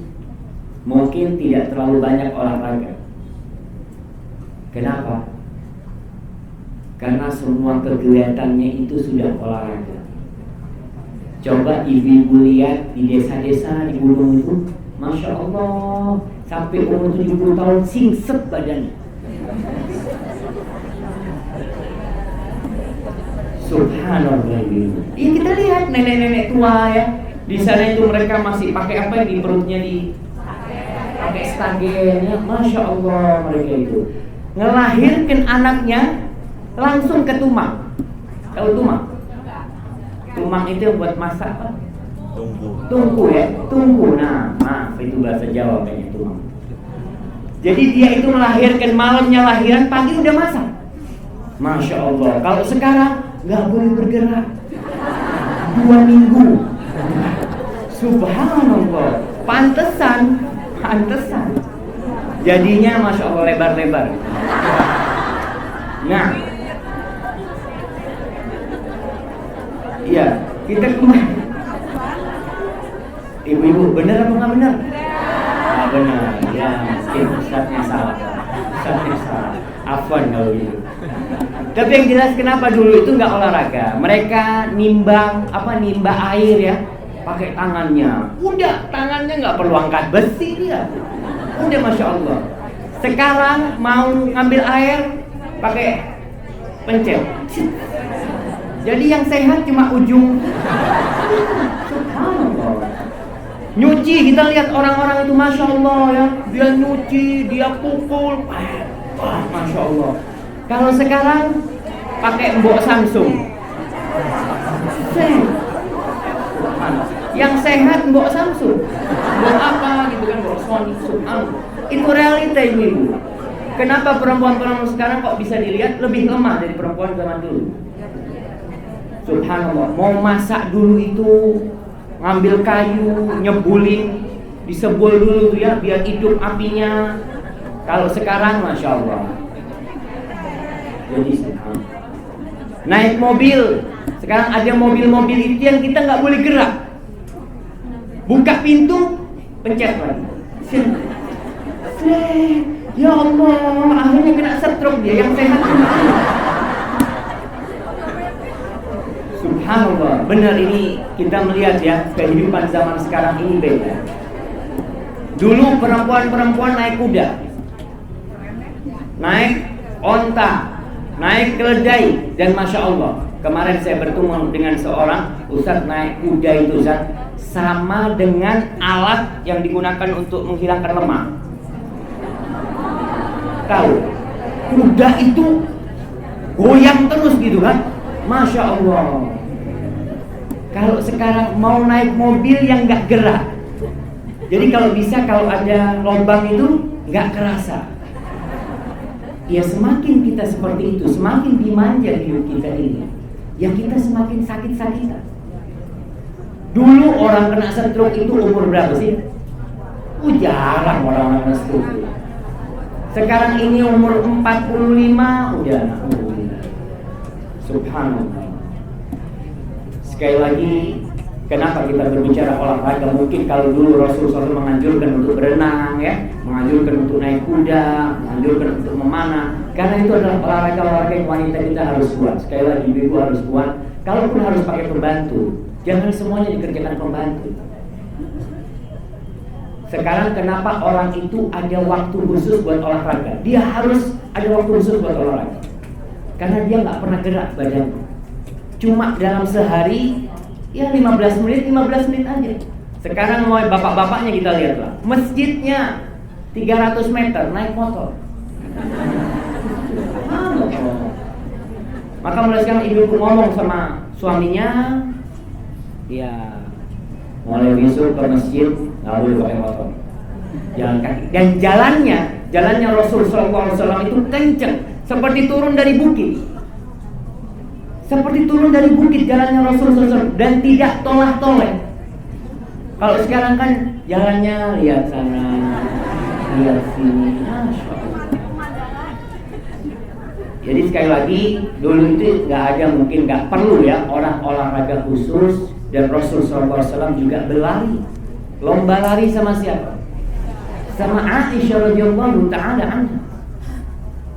mungkin tidak terlalu banyak olahraga. Kenapa? Karena semua kegiatannya itu sudah olahraga. Coba ibu-ibu lihat di desa-desa di gunung itu, Masya Allah, sampai umur 70 tahun singset badannya. Subhanallah. Ini kita lihat nenek-nenek tua ya, di sana itu mereka masih pakai apa di perutnya, pakai stagen ya. Masya Allah, mereka itu ngelahirkan anaknya langsung ke tumang. Tahu tumang? Tumang itu buat masak apa? Tungku ya, tungku. Nah, maaf itu bahasa Jawa kayaknya tumang. Jadi dia itu melahirkan, malamnya lahiran, pagi udah masak. Masya Allah. Kalau sekarang nggak boleh bergerak 2 minggu. Subhanallah. Pantesan. Jadinya Masya Allah lebar-lebar. Nah, iya, kita kemarin. Ibu-ibu, benar apa nggak benar? Ah, benar. Ya, mungkin Ustaznya salah. Afwan kalau gitu. Tapi yang jelas kenapa dulu itu nggak olahraga? Mereka nimba air ya, pakai tangannya. Udah, tangannya nggak perlu angkat besi dia. Udah, Masya Allah. Sekarang mau ngambil air pakai pencet. Jadi yang sehat cuma ujung. Subhanallah. Nyuci, kita lihat orang-orang itu Masya Allah ya, dia nyuci, dia pukul. Wah, Masya Allah. Kalau sekarang pakai mbok Samsung. Yang sehat mbok Samsung. Mbok apa gitu kan, mbok Sony. Subhanallah. Itu realita ibu. Kenapa perempuan-perempuan sekarang kok bisa dilihat lebih lemah dari perempuan zaman dulu? Subhanallah. Mau masak dulu itu ngambil kayu, nyebulin disebul dulu tuh ya, biar hidup apinya. Kalau sekarang Masya Allah. Jadi naik mobil, sekarang ada mobil-mobil itu yang kita nggak boleh gerak. Buka pintu, pencet lagi. Ya Allah, akhirnya kena stroke dia, yang sehat. Subhanallah, benar ini kita melihat ya, kehidupan zaman sekarang ini beda. Dulu perempuan-perempuan naik kuda, naik onta, naik keledai, dan Masya Allah, kemarin saya bertemu dengan seorang Ustaz naik kuda itu Ustaz, sama dengan alat yang digunakan untuk menghilangkan lemak. Tahu, kuda itu goyang terus gitu kan, Masya Allah. Kalau sekarang mau naik mobil yang nggak gerak, jadi kalau bisa kalau ada lubang itu nggak kerasa. Ya semakin kita seperti itu, semakin dimanja hidup kita ini, ya kita semakin sakit-sakitan. Dulu orang kena stroke itu umur berapa sih? Jarang orang kena stroke. Sekarang ini umur 45 udah. Subhanallah. Sekali lagi, kenapa kita berbicara olahraga? Mungkin kalau dulu Rasulullah SAW menganjurkan untuk berenang ya, menganjurkan untuk naik kuda, menganjurkan untuk memanah. Karena itu adalah olahraga-olahraga yang wanita kita harus buat. Sekali lagi, ibu harus buat. Kalaupun harus pakai pembantu, jangan semuanya dikerjakan pembantu. Sekarang kenapa orang itu ada waktu khusus buat olahraga? Dia harus ada waktu khusus buat olahraga, karena dia nggak pernah gerak badannya. Cuma dalam sehari ya 15 menit aja. Sekarang mau bapak-bapaknya kita lihat lah, masjidnya 300 meter naik motor. Maka mulai sekarang ibuku ngomong sama suaminya, ya mulai besok ke masjid nggak boleh pakai motor, jalan kaki. Dan jalannya Rasulullah SAW itu kenceng, seperti turun dari bukit. Seperti turun dari bukit jalannya Rasulullah SAW, dan tidak tolak-toleh. Kalau sekarang kan jalannya lihat sana, lihat sini. Jadi sekali lagi, dulu itu mungkin nggak perlu ya orang olahraga khusus. Dan Rasulullah SAW juga berlari. Lomba lari sama siapa? Sama Aisyah radhiyallahu ta'ala anha.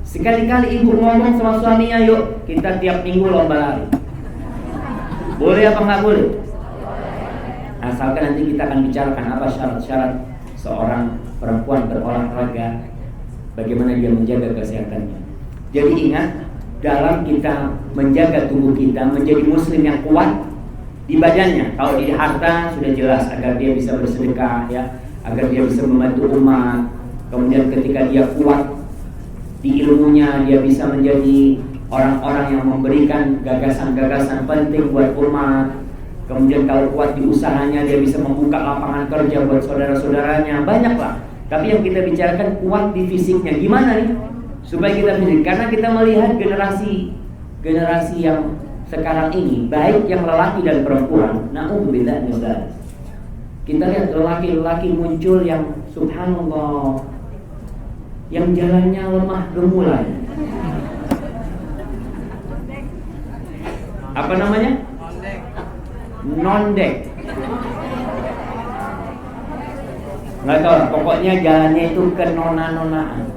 Sekali-kali ibu ngomong sama suaminya, yuk kita tiap minggu lomba lari. Boleh apa nggak boleh? Asalkan nanti kita akan bicarakan apa syarat-syarat seorang perempuan berolahraga, bagaimana dia menjaga kesehatannya. Jadi ingat, dalam kita menjaga tubuh kita menjadi muslim yang kuat di badannya, kalau di harta sudah jelas agar dia bisa bersedekah ya, agar dia bisa membantu umat. Kemudian ketika dia kuat di ilmunya, dia bisa menjadi orang-orang yang memberikan gagasan-gagasan penting buat umat. Kemudian kalau kuat di usahanya, dia bisa membuka lapangan kerja buat saudara-saudaranya. Banyaklah. Tapi yang kita bicarakan kuat di fisiknya. Gimana nih supaya kita fisik? Karena kita melihat generasi yang sekarang ini, baik yang lelaki dan perempuan, na'udzubillah min dzalik. Kita lihat lelaki-lelaki muncul yang subhanallah, yang jalannya lemah gemulai. Apa namanya? Non-dek. Nggak tahu, pokoknya jalannya itu ke nona-nonaan.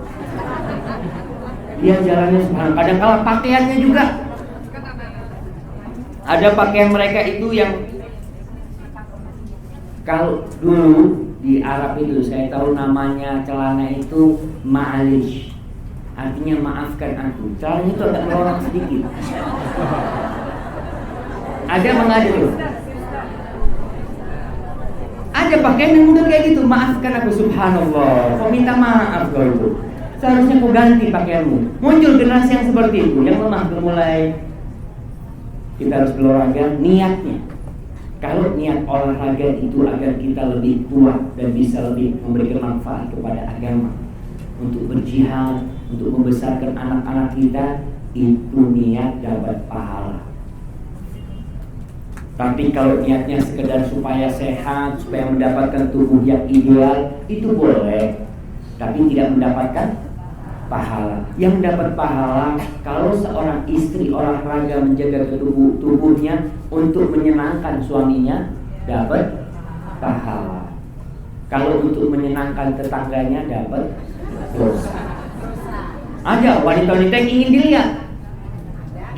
Dia jalannya subhanallah. Kadang-kala pakaiannya juga. Ada pakaian mereka itu yang, kalau dulu di Arab itu saya tahu namanya celana itu ma'alish, artinya maafkan aku. Celananya itu agak melorot sedikit. Ada mengadu. Ada pakaian yang udah kayak gitu, maafkan aku, subhanallah. Kau minta maaf kau itu. Seharusnya kau ganti pakaianmu. Muncul generasi yang seperti itu, yang lemah mulai. Kita harus berolahraga, niatnya. Kalau niat olahraga itu agar kita lebih kuat dan bisa lebih memberikan manfaat kepada agama, untuk berjihad, untuk membesarkan anak-anak kita, itu niat dapat pahala. Tapi kalau niatnya sekedar supaya sehat, supaya mendapatkan tubuh yang ideal, itu boleh, tapi tidak mendapatkan pahala. Yang mendapat pahala kalau seorang istri olahraga menjaga tubuhnya untuk menyenangkan suaminya, dapat pahala. Kalau untuk menyenangkan tetangganya, dapat dosa. Ada wanita-wanita yang ingin dilihat,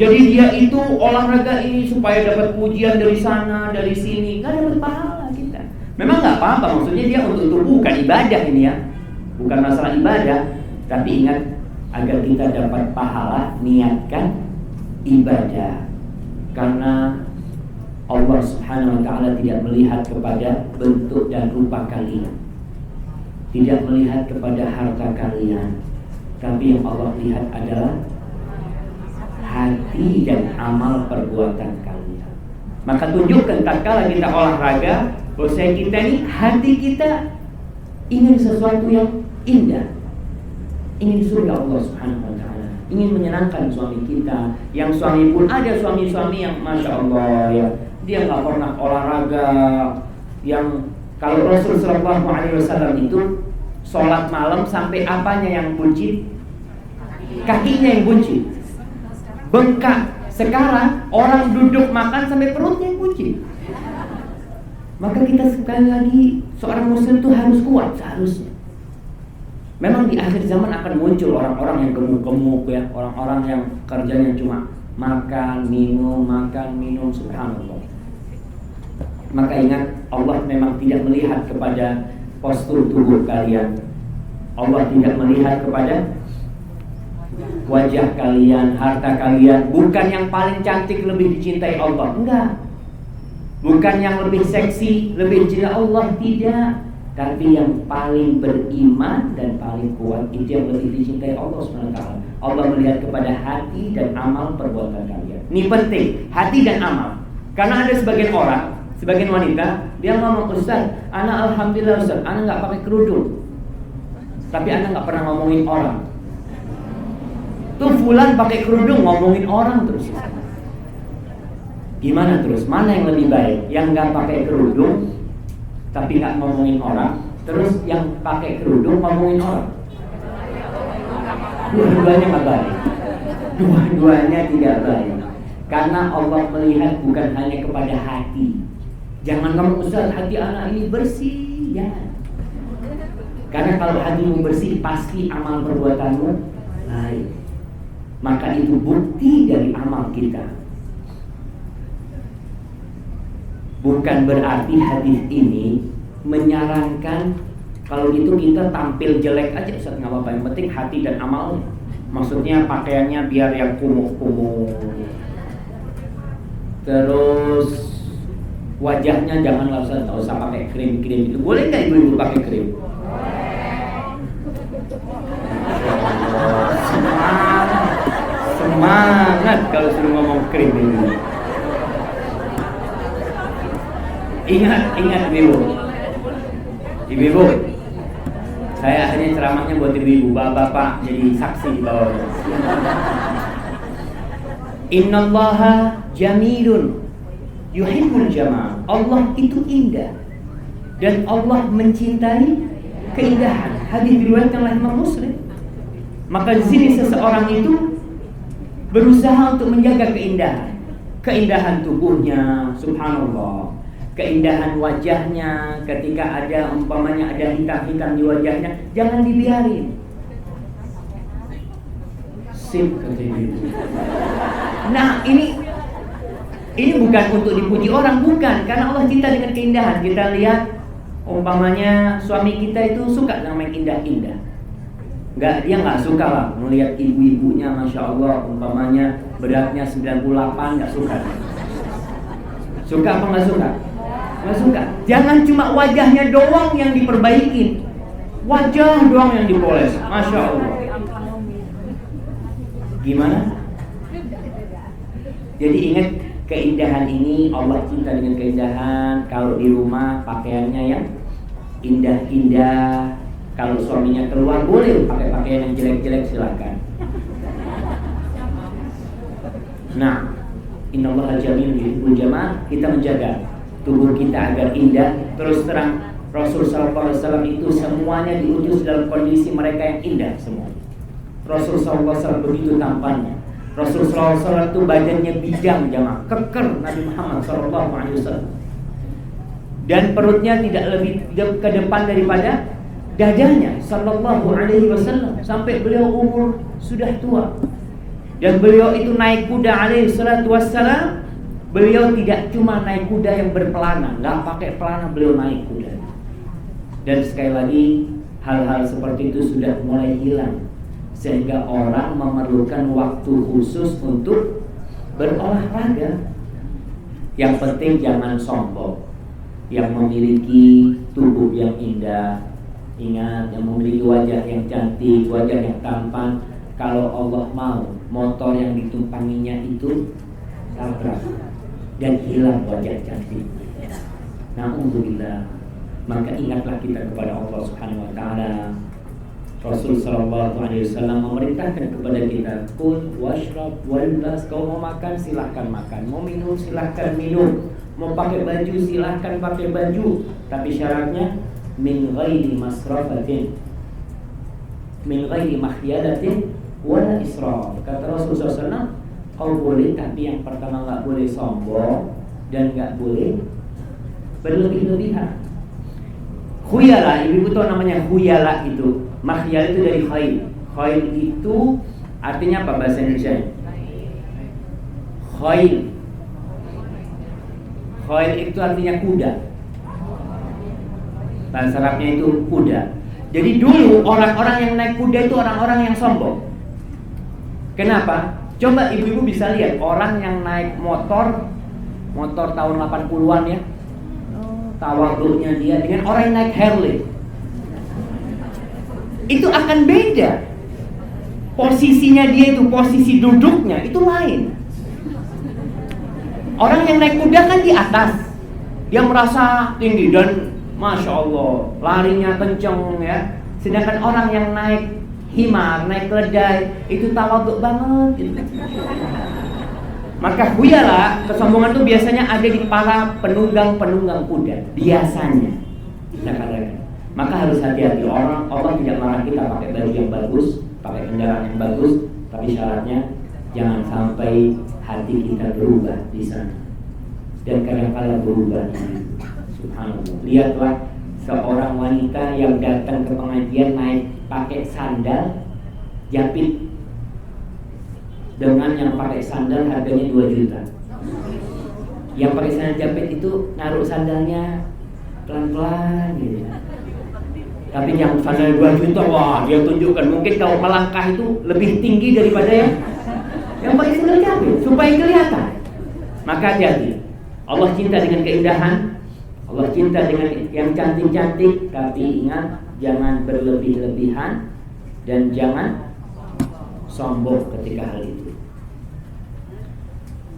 jadi dia itu olahraga ini supaya dapat pujian dari sana, dari sini, nggak dapat pahala kita. Memang nggak apa-apa, maksudnya dia untuk tubuh, bukan ibadah ini ya, bukan masalah ibadah. Tapi ingat, agar kita dapat pahala, niatkan ibadah. Karena Allah Subhanahu wa ta'ala tidak melihat kepada bentuk dan rupa kalian, tidak melihat kepada harta kalian, tapi yang Allah lihat adalah hati dan amal perbuatan kalian. Maka tunjukkan tatkala kita olahraga, bahwa kita ini, hati kita ingin sesuatu yang indah, ingin surga Allah Subhanahu wa ta'ala, ingin menyenangkan suami kita. Yang suami pun ada suami-suami yang Masya Allah ya, dia nggak pernah olahraga. Yang kalau Rasul Sallallahu Alaihi Wasallam itu sholat malam sampai apanya yang buncit? Kakinya yang buncit, bengkak. Sekarang orang duduk makan sampai perutnya yang buncit. Maka kita sekali lagi, seorang muslim itu harus kuat seharusnya. Memang di akhir zaman akan muncul orang-orang yang gemuk-gemuk ya, orang-orang yang kerjanya cuma makan, minum, subhanallah. Maka ingat, Allah memang tidak melihat kepada postur tubuh kalian. Allah tidak melihat kepada wajah kalian, harta kalian. Bukan yang paling cantik lebih dicintai Allah, enggak. Bukan yang lebih seksi lebih dicintai Allah, tidak. Tapi yang paling beriman dan paling kuat, itu yang lebih dicintai Allah SWT. Allah melihat kepada hati dan amal perbuatan kalian. Ini penting, hati dan amal. Karena ada sebagian orang, sebagian wanita, dia ngomong, Ustaz, ana alhamdulillah Ustaz, ana gak pakai kerudung, tapi ana gak pernah ngomongin orang. Tuh fulan pakai kerudung, ngomongin orang terus. Gimana terus? Mana yang lebih baik? Yang gak pakai kerudung tapi nggak ngomongin orang, terus yang pakai kerudung ngomongin orang? Dua-duanya nggak baik. Dua-duanya tidak baik. Karena Allah melihat bukan hanya kepada hati. Jangan kamu, Ustaz, hati anak ini bersih, jangan. Karena kalau hatimu bersih, pasti amal perbuatanmu baik. Maka itu bukti dari amal kita. Bukan berarti hadis ini menyarankan kalau gitu kita tampil jelek aja, Ustaz, nggak apa-apa, yang penting hati dan amalnya. Maksudnya pakaiannya biar yang kumuh-kumuh, terus wajahnya janganlah Ustaz, nggak usah pakai krim-krim itu. Boleh nggak ibu-ibu pakai krim? Semangat kalau suruh ngomong krim ini. Ingat ibu-ibu, saya akhirnya ceramahnya buat ibu-ibu, bapak-bapak jadi saksi di bawah. Innallaha jamilun yuhibbul jamal. Allah itu indah dan Allah mencintai keindahan. Hadis diriwayatkan oleh Imam Muslim. Maka di sini seseorang itu berusaha untuk menjaga keindahan tubuhnya, subhanallah. Keindahan wajahnya, ketika ada umpamanya ada hitam-hitam di wajahnya, jangan dibiarin. Sip, nah ini bukan untuk dipuji orang, bukan. Karena Allah cinta dengan keindahan. Kita lihat umpamanya suami kita itu suka sama yang indah-indah. Dia nggak suka lah melihat ibu-ibunya, Masya Allah, umpamanya beratnya 98, nggak suka. Suka apa nggak suka? Nggak suka. Jangan cuma wajahnya doang yang diperbaiki, wajah doang yang dipoles, Masya Allah. Gimana? Jadi ingat, keindahan ini Allah cinta dengan keindahan. Kalau di rumah pakaiannya yang indah-indah. Kalau suaminya keluar boleh pakai pakaian yang jelek-jelek, silakan. Nah, Innallaha jamilun yuhibbul jamal, kita menjaga tubuh kita agar indah. Terus terang Rasul sallallahu alaihi wasallam itu semuanya diutus dalam kondisi mereka yang indah semua. Rasul sallallahu alaihi wasallam begitu tampannya. Rasul sallallahu alaihi wasallam itu badannya bidang jamaah, keker Nabi Muhammad sallallahu alaihi wasallam. Dan perutnya tidak lebih ke depan daripada dadanya sallallahu alaihi wasallam sampai beliau umur sudah tua. Dan beliau itu naik kuda alaihi salatu wassalam. Beliau tidak cuma naik kuda yang berpelana, nggak pakai pelana, beliau naik kuda. Dan sekali lagi hal-hal seperti itu sudah mulai hilang, sehingga orang memerlukan waktu khusus untuk berolahraga. Yang penting jangan sombong. Yang memiliki tubuh yang indah, ingat, yang memiliki wajah yang cantik, wajah yang tampan, kalau Allah mau, motor yang ditumpanginya itu tabrak dan hilang wajah cantik. Na'udzubillah. Maka ingatlah kita kepada Allah Subhanahu wa taala. Rasul sallallahu alaihi wasallam memerintahkan kepada kita, "Kul washrab walbas." Kau mau makan silahkan makan, mau minum silahkan minum, mau pakai baju silahkan pakai baju, tapi syaratnya min ghairi masrafatin, min ghairi makhyalatin wala israf. Kata Rasul sallallahu alaihi wasallam, kau boleh, tapi yang pertama enggak boleh sombong dan enggak boleh berlebih-lebihan. Khuyala, ibu tahu namanya khuyala itu. Makhyal itu dari khail. Khail itu artinya apa bahasa Indonesia? Khail. Khail itu artinya kuda. Bahasa Arabnya itu kuda. Jadi dulu orang-orang yang naik kuda itu orang-orang yang sombong. Kenapa? Coba ibu-ibu bisa lihat orang yang naik motor tahun 80-an ya. Tawaduknya dia dengan orang yang naik Harley, itu akan beda. Posisinya dia itu, posisi duduknya itu lain. Orang yang naik kuda kan di atas, dia merasa tinggi dan Masya Allah larinya kenceng ya. Sedangkan orang yang naik himar, naik keledai, itu tawaduk banget gitu. Maka khuyala, kesombongan itu biasanya ada di para penunggang-penunggang kuda. Biasanya kita katakan. Maka harus hati-hati. Allah tidak marah kita pakai baju yang bagus, pakai kendaraan yang bagus, tapi syaratnya jangan sampai hati kita berubah di sana. Dan kadang-kadang berubah. Subhanallah. Lihatlah seorang wanita yang datang ke pengajian naik pakai sandal jepit. Dengan yang pakai sandal harganya 2 juta. Yang pakai sandal jepit itu naruh sandalnya pelan-pelan gitu. Tapi yang sandal 2 juta, wah dia tunjukkan. Mungkin kalau melangkah itu lebih tinggi daripada yang pakai sandal jepit supaya kelihatan. Maka hati-hati. Allah cinta dengan keindahan, Allah cinta dengan yang cantik-cantik, tapi ingat jangan berlebih-lebihan dan jangan sombong ketika hal itu.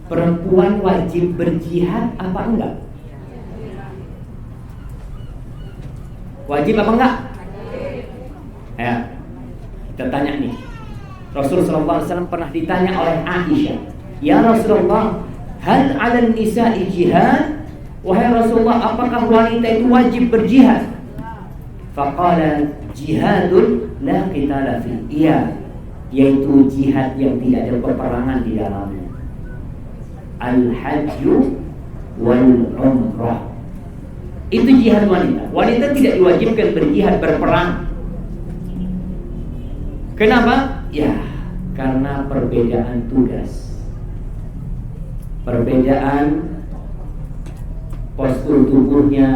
Perempuan wajib berjihad apa enggak? Wajib apa enggak? Ya, kita tanya nih. Rasulullah SAW pernah ditanya oleh Aisyah, "Ya Rasulullah, hal 'alan nisa'i jihad?" Wahai Rasulullah, apakah wanita itu wajib berjihad? Faqala jihadun la qitala fi. Iya, yaitu jihad yang tidak ada peperangan di dalamnya. Al-hajju wal umrah. Itu jihad wanita. Wanita tidak diwajibkan berjihad, berperang. Kenapa? Ya, karena perbedaan tugas, perbedaan postur tubuhnya.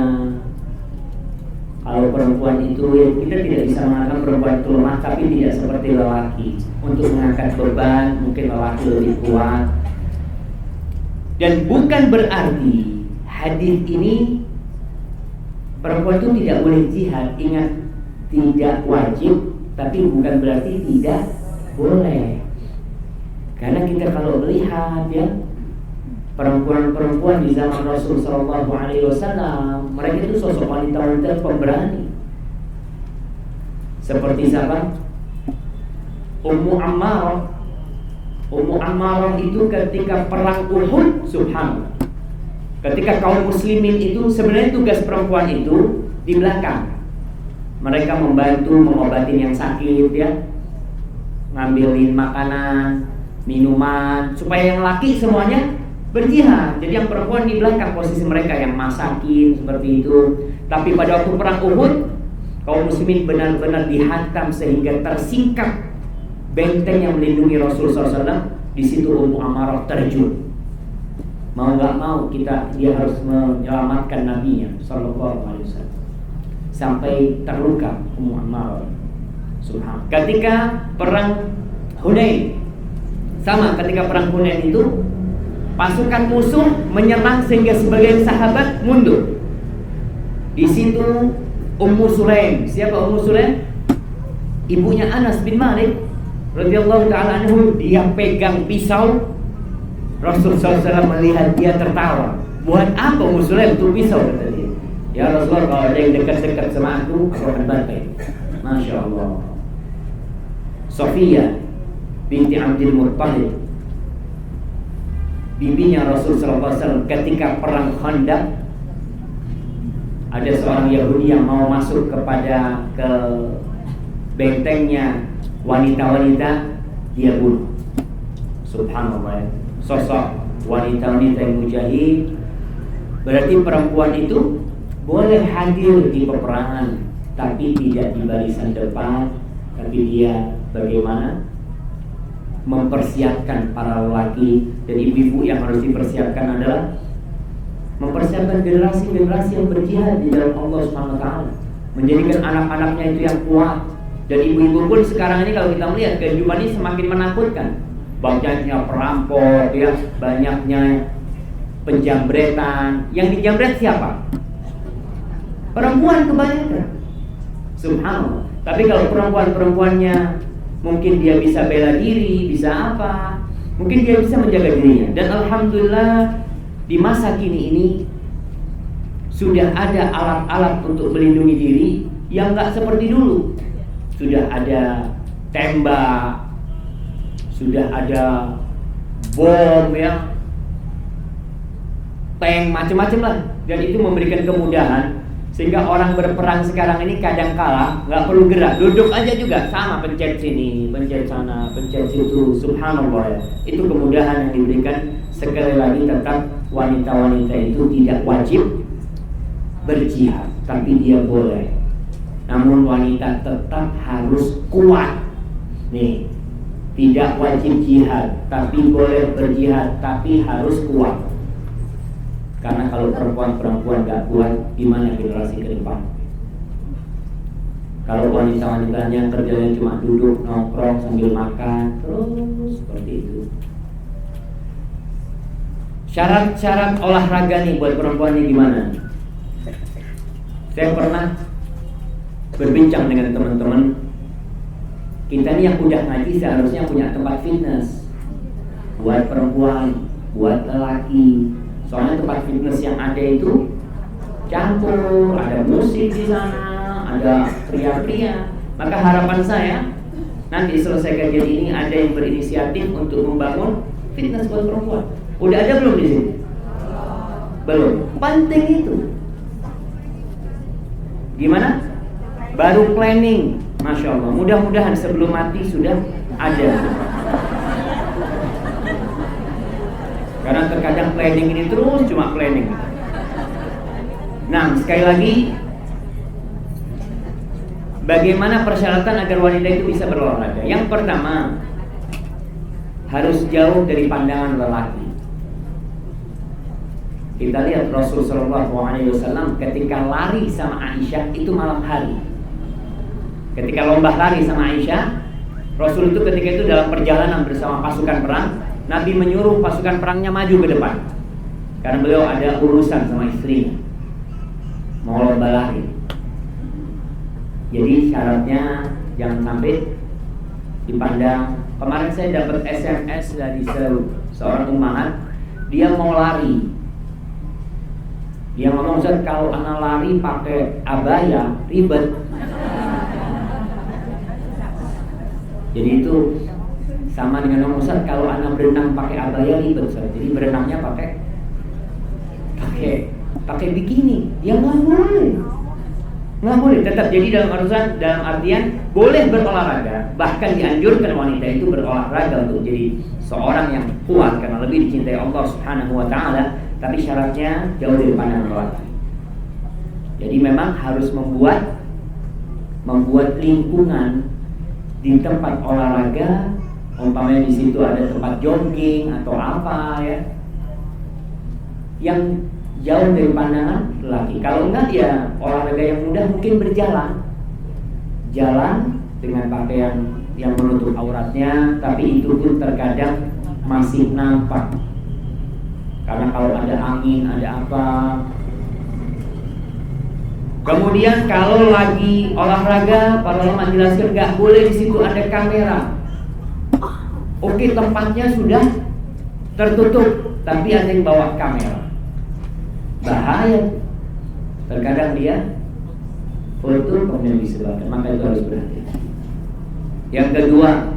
Kalau perempuan itu, ya, kita tidak bisa mengatakan perempuan itu lemah, tapi tidak seperti lelaki. Untuk mengangkat beban, mungkin lelaki lebih kuat. Dan bukan berarti hadis ini perempuan itu tidak boleh jihad. Ingat, tidak wajib, tapi bukan berarti tidak boleh. Karena kita kalau melihat ya, perempuan-perempuan di zaman Rasul sallallahu alaihi wasallam, mereka itu sosok wanita-wanita pemberani. Seperti siapa? Ummu Ammarah Ummu Ammarah itu ketika perang Uhud, subhanallah, ketika kaum muslimin itu sebenarnya tugas perempuan itu di belakang. Mereka membantu mengobatin yang sakit ya, ngambilin makanan, minuman, supaya yang laki semuanya berjihad. Jadi yang perempuan di belakang, posisi mereka yang masakin seperti itu. Tapi pada waktu perang Uhud, kaum muslimin benar-benar dihantam sehingga tersingkap benteng yang melindungi Rasulullah SAW. Di situ Ummu Ammarah terjun. Mau nggak mau dia harus menyelamatkan nabinya Sallallahu Alaihi Wasallam. Sampai terluka Ummu Ammarah. Subhanallah. Ketika perang Hunain, sama ketika perang Hunain itu pasukan musuh menyerang sehingga sebagian sahabat mundur. Di situ Ummu Sulaim, siapa Ummu Sulaim? Ibunya Anas bin Malik radhiyallahu ta'ala anhu, dia pegang pisau. Rasulullah SAW melihat dia tertawa. Buat apa Ummu Sulaim tuh pisau, kata dia. Ya Rasulullah, kalau ada yang dekat-dekat sama aku akan bantai. Masya Allah. Sofia binti Abdul Muttalib, bibinya Rasulullah SAW, ketika perang Khandaq, ada seorang Yahudi yang mau masuk ke bentengnya wanita-wanita, dia bunuh. Subhanallah, sosok wanita-wanita yang mujahid. Berarti perempuan itu boleh hadir di peperangan, tapi tidak di barisan depan. Tapi dia bagaimana mempersiapkan para lelaki. Dan ibu-ibu yang harus dipersiapkan adalah mempersiapkan generasi-generasi yang berjihad di dalam Allah SWT, menjadikan anak-anaknya itu yang kuat. Dan ibu-ibu pun sekarang ini kalau kita melihat kehidupan ini semakin menakutkan. Banyaknya perampok ya, banyaknya penjambretan. Yang dijambret siapa? Perempuan kebanyakan. Subhanallah. Tapi kalau perempuan-perempuannya mungkin dia bisa bela diri, bisa apa, mungkin dia bisa menjaga dirinya. Dan alhamdulillah di masa kini ini sudah ada alat-alat untuk melindungi diri yang nggak seperti dulu. Sudah ada tembak, sudah ada bom ya, tank, macam-macam lah. Dan itu memberikan kemudahan sehingga orang berperang sekarang ini kadang kala nggak perlu gerak, duduk aja juga sama, pencet sini, pencet sana, pencet situ. Subhanallah ya. Itu kemudahan yang diberikan. Sekali lagi tetap wanita-wanita itu tidak wajib berjihad, tapi dia boleh. Namun wanita tetap harus kuat. Nih, tidak wajib jihad, tapi boleh berjihad, tapi harus kuat. Karena kalau perempuan-perempuan gak kuat, gimana generasi ke depan? Kalau wanita-wanitanya kerjanya cuma duduk, nongkrong sambil makan, terus seperti itu. Syarat-syarat olahraga nih buat perempuan ini gimana? Saya pernah berbincang dengan teman-teman. Kita ini yang udah ngaji seharusnya punya tempat fitness buat perempuan, buat lelaki. Soalnya tempat fitness yang ada itu campur, ada musik di sana, ada pria-pria. Maka harapan saya nanti selesai kajian ini ada yang berinisiatif untuk membangun fitness buat perempuan. Udah ada belum di sini? Belum. Penting itu. Gimana? Baru planning, Masya Allah. Mudah-mudahan sebelum mati sudah ada. Karena terkadang planning ini terus cuma planning. Nah, sekali lagi, bagaimana persyaratan agar wanita itu bisa berolahraga? Yang pertama, harus jauh dari pandangan lelaki. Kita lihat Rasulullah SAW ketika lari sama Aisyah itu malam hari. Ketika lomba lari sama Aisyah, Rasul itu ketika itu dalam perjalanan bersama pasukan perang, Nabi menyuruh pasukan perangnya maju ke depan. Karena beliau ada urusan sama istrinya, mau lomba lari. Jadi syaratnya jangan sampai dipandang. Kemarin saya dapat SMS dari seorang ummahat, dia mau lari. Dia ngomong, Ustaz, kalau anak lari pakai abaya ribet. Jadi itu Sama dengan Ustaz, kalau anak berenang pakai abaya ribet Ustaz. Jadi berenangnya pakai bikini. Ya nggak boleh. Nggak boleh. Tetap jadi dalam artian boleh berolahraga. Bahkan dianjurkan wanita itu berolahraga untuk jadi seorang yang kuat karena lebih dicintai Allah Subhanahu wa taala, tapi syaratnya jauh dari pandangan lelaki. Jadi memang harus membuat lingkungan di tempat olahraga, umpamanya di situ ada tempat jogging atau apa ya, yang jauh dari pandangan lelaki. Kalau enggak ya olahraga yang mudah, mungkin jalan dengan pakaian yang menutup auratnya, tapi itu pun terkadang masih nampak. Karena kalau ada angin, ada apa. Kemudian kalau lagi olahraga, para ulama jelaskan nggak boleh di situ ada kamera. Oke, tempatnya sudah tertutup, tapi ada yang bawa kamera. Bahaya. Terkadang dia foto kemudian disebarkan, maka itu harus berhati. Yang kedua,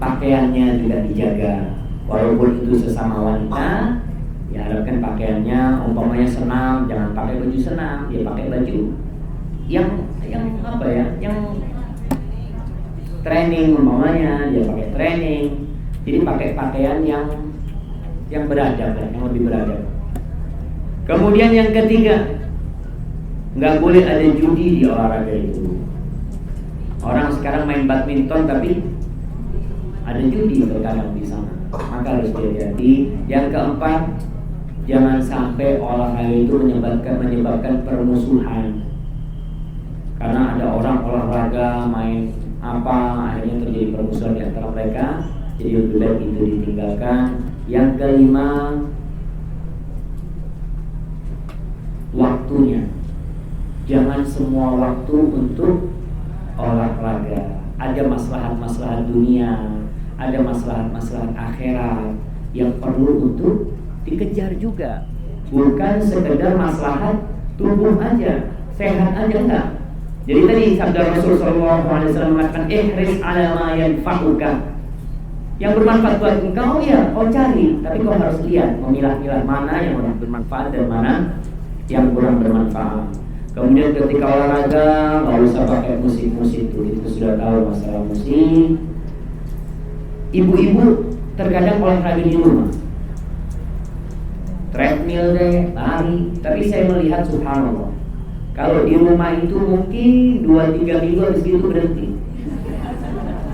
pakaiannya juga dijaga. Walaupun itu sesama wanita, ya harapkan pakaiannya, umpamanya senam, jangan pakai baju senam, dia pakai baju yang apa ya, yang training, umpamanya dia pakai training. Jadi pakai pakaian yang beradab, yang lebih beradab. Kemudian yang ketiga, nggak boleh ada judi di olahraga itu. Orang sekarang main badminton tapi ada judi terkadang di sana, maka harus hati-hati. Yang keempat, jangan sampai olahraga itu menyebabkan permusuhan. Karena ada orang olahraga main apa, akhirnya terjadi permusuhan di antara mereka. Jadi lebih baik itu ditinggalkan. Yang kelima, waktunya. Jangan semua waktu untuk olahraga. Ada maslahat-maslahat dunia, ada maslahat-maslahat akhirat yang perlu untuk dikejar juga. Bukan sekedar maslahat tubuh aja, sehat aja enggak. Jadi tadi sabda Rasul sallallahu alaihi wasallam mengatakan ihris ala ma yanfa'uka. Yang bermanfaat buat engkau ya kau cari, tapi kau harus lihat, memilah-milah mana yang bermanfaat dan mana yang kurang bermanfaat. Kemudian ketika olahraga nggak usah pakai musik-musik tuh, itu sudah tahu masalah musik. Ibu-ibu terkadang olahraga di rumah, treadmill deh, lari. Tapi saya melihat subhanallah, kalau di rumah itu mungkin 2-3 minggu habis itu berhenti.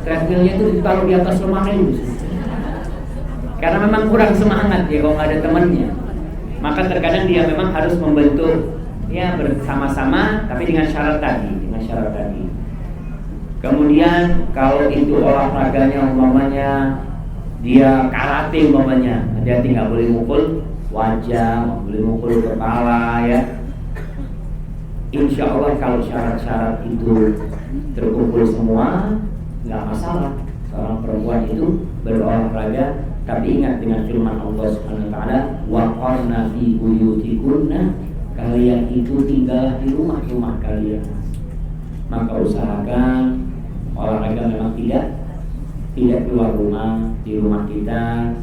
Treadmillnya itu ditaruh di atas lemari itu, karena memang kurang semangat ya kalau nggak ada temannya. Maka terkadang dia memang harus membentuk ya bersama-sama, tapi dengan syarat tadi. Kemudian kalau itu olahraganya umpamanya dia karate umpamanya, hati-hati, nggak boleh mukul wajah, nggak boleh mukul kepala ya. Insya Allah kalau syarat-syarat itu terkumpul semua, nggak masalah seorang perempuan itu berolahraga. Tapi ingat dengan firman Allah Subhanahu wa taala, waqarna fi buyutikunna, kalian itu tinggal di rumah-rumah kalian. Maka usahakan olahraga memang tidak keluar rumah, di rumah kita.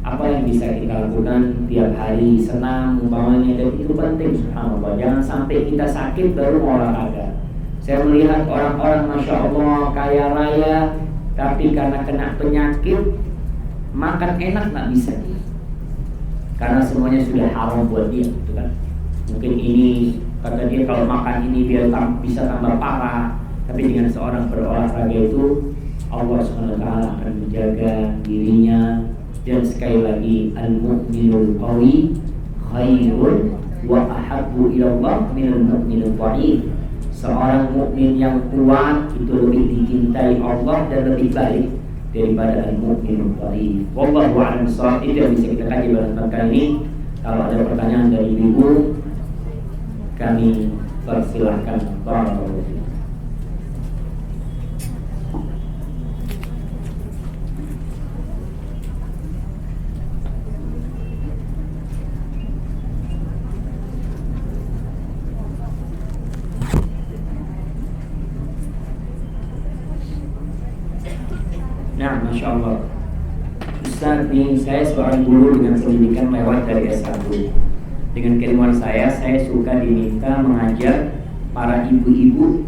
Apa yang bisa kita lakukan tiap hari, senam umpamanya, dan itu penting subhanallah. Jangan sampai kita sakit baru mau olahraga. Saya melihat orang-orang masya Allah kaya raya, tapi karena kena penyakit makan enak nggak bisa, karena semuanya sudah haram buat dia, gitu kan? Mungkin ini kata dia kalau makan ini biar bisa tambah parah, tapi dengan seorang berolahraga itu Allah SWT akan menjaga dirinya. Dan sekali lagi, al-mu'minul qawi khairun wa ahabbu ilallah minal mu'minul dhaif. Seorang mukmin yang kuat itu lebih dicintai Allah dan lebih baik daripada al-mu'minul dhaif. Wallahu a'lam bishawab. Itu yang bisa kita kaji pada kesempatan kali ini. Kalau ada pertanyaan dari ibu, kami persilahkan. Barakallahu fiik. Nah, masya Allah. Ustaz nih, saya seorang guru dengan pendidikan lewat dari S1. Dengan keilmuan saya suka diminta mengajar para ibu-ibu,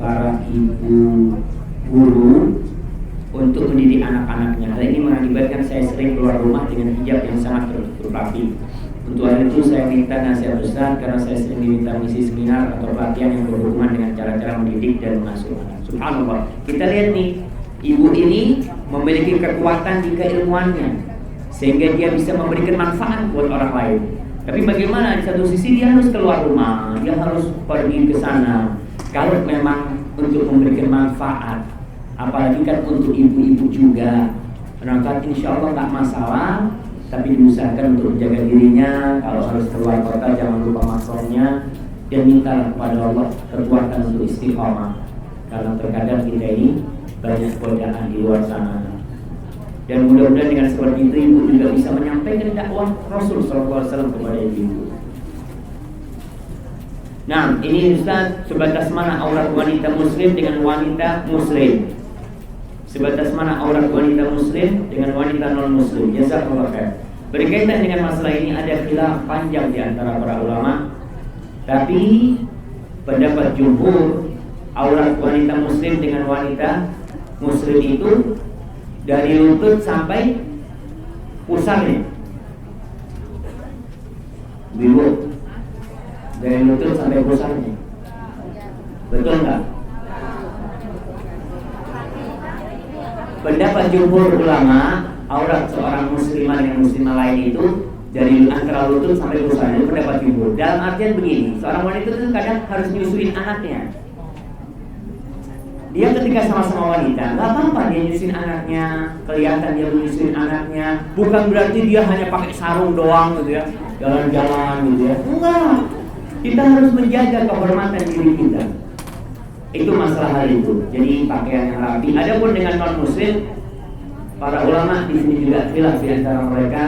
para ibu guru untuk mendidik anak-anaknya. Hal ini mengakibatkan saya sering keluar rumah dengan hijab yang sangat tertutup rapi. Untuk hal itu saya minta nasihat Ustaz karena saya sering diminta mengisi seminar atau pelatihan yang berhubungan dengan cara-cara mendidik dan mengasuh anak. Subhanallah. Kita lihat nih, ibu ini memiliki kekuatan di keilmuannya sehingga dia bisa memberikan manfaat buat orang lain. Tapi bagaimana di satu sisi dia harus keluar rumah, dia harus pergi ke sana. Kalau memang untuk memberikan manfaat, apalagi kan untuk ibu-ibu juga, berangkat insya Allah tak masalah. Tapi diusahakan untuk menjaga dirinya. Kalau harus keluar kota jangan lupa mahramnya dan minta kepada Allah kekuatan untuk istiqomah. Karena terkadang kita ini banyak godaan di luar sana. Dan mudah-mudahan dengan seperti itu ibu juga bisa menyampaikan dakwah Rasul SAW kepada ibu. Nah, ini Ustaz, sebatas mana aurat wanita muslim dengan wanita muslim? Sebatas mana aurat wanita muslim dengan wanita non muslim? Jazakallahu khair. Berkaitan dengan masalah ini ada khilaf panjang di antara para ulama. Tapi pendapat jumhur, aurat wanita muslim dengan wanita muslim itu dari lutut sampai pusarnya. Bibu, dari lutut sampai pusarnya. Betul nggak? Pendapat jumhur ulama, aurat seorang muslimah dengan muslimah lain itu dari antara lutut sampai pusarnya, itu pendapat jumhur. Dalam artian begini, seorang wanita itu kadang harus nyusuin anaknya. Dia ketika sama-sama wanita, nggak apa-apa dia nyusuin anaknya, kelihatan dia menyusuin anaknya. Bukan berarti dia hanya pakai sarung doang gitu ya, jalan-jalan gitu ya. Enggak, kita harus menjaga kehormatan diri kita. Itu masalah hal itu. Jadi pakaian yang rapi. Adapun dengan non muslim, para ulama di sini juga khilaf di antara mereka.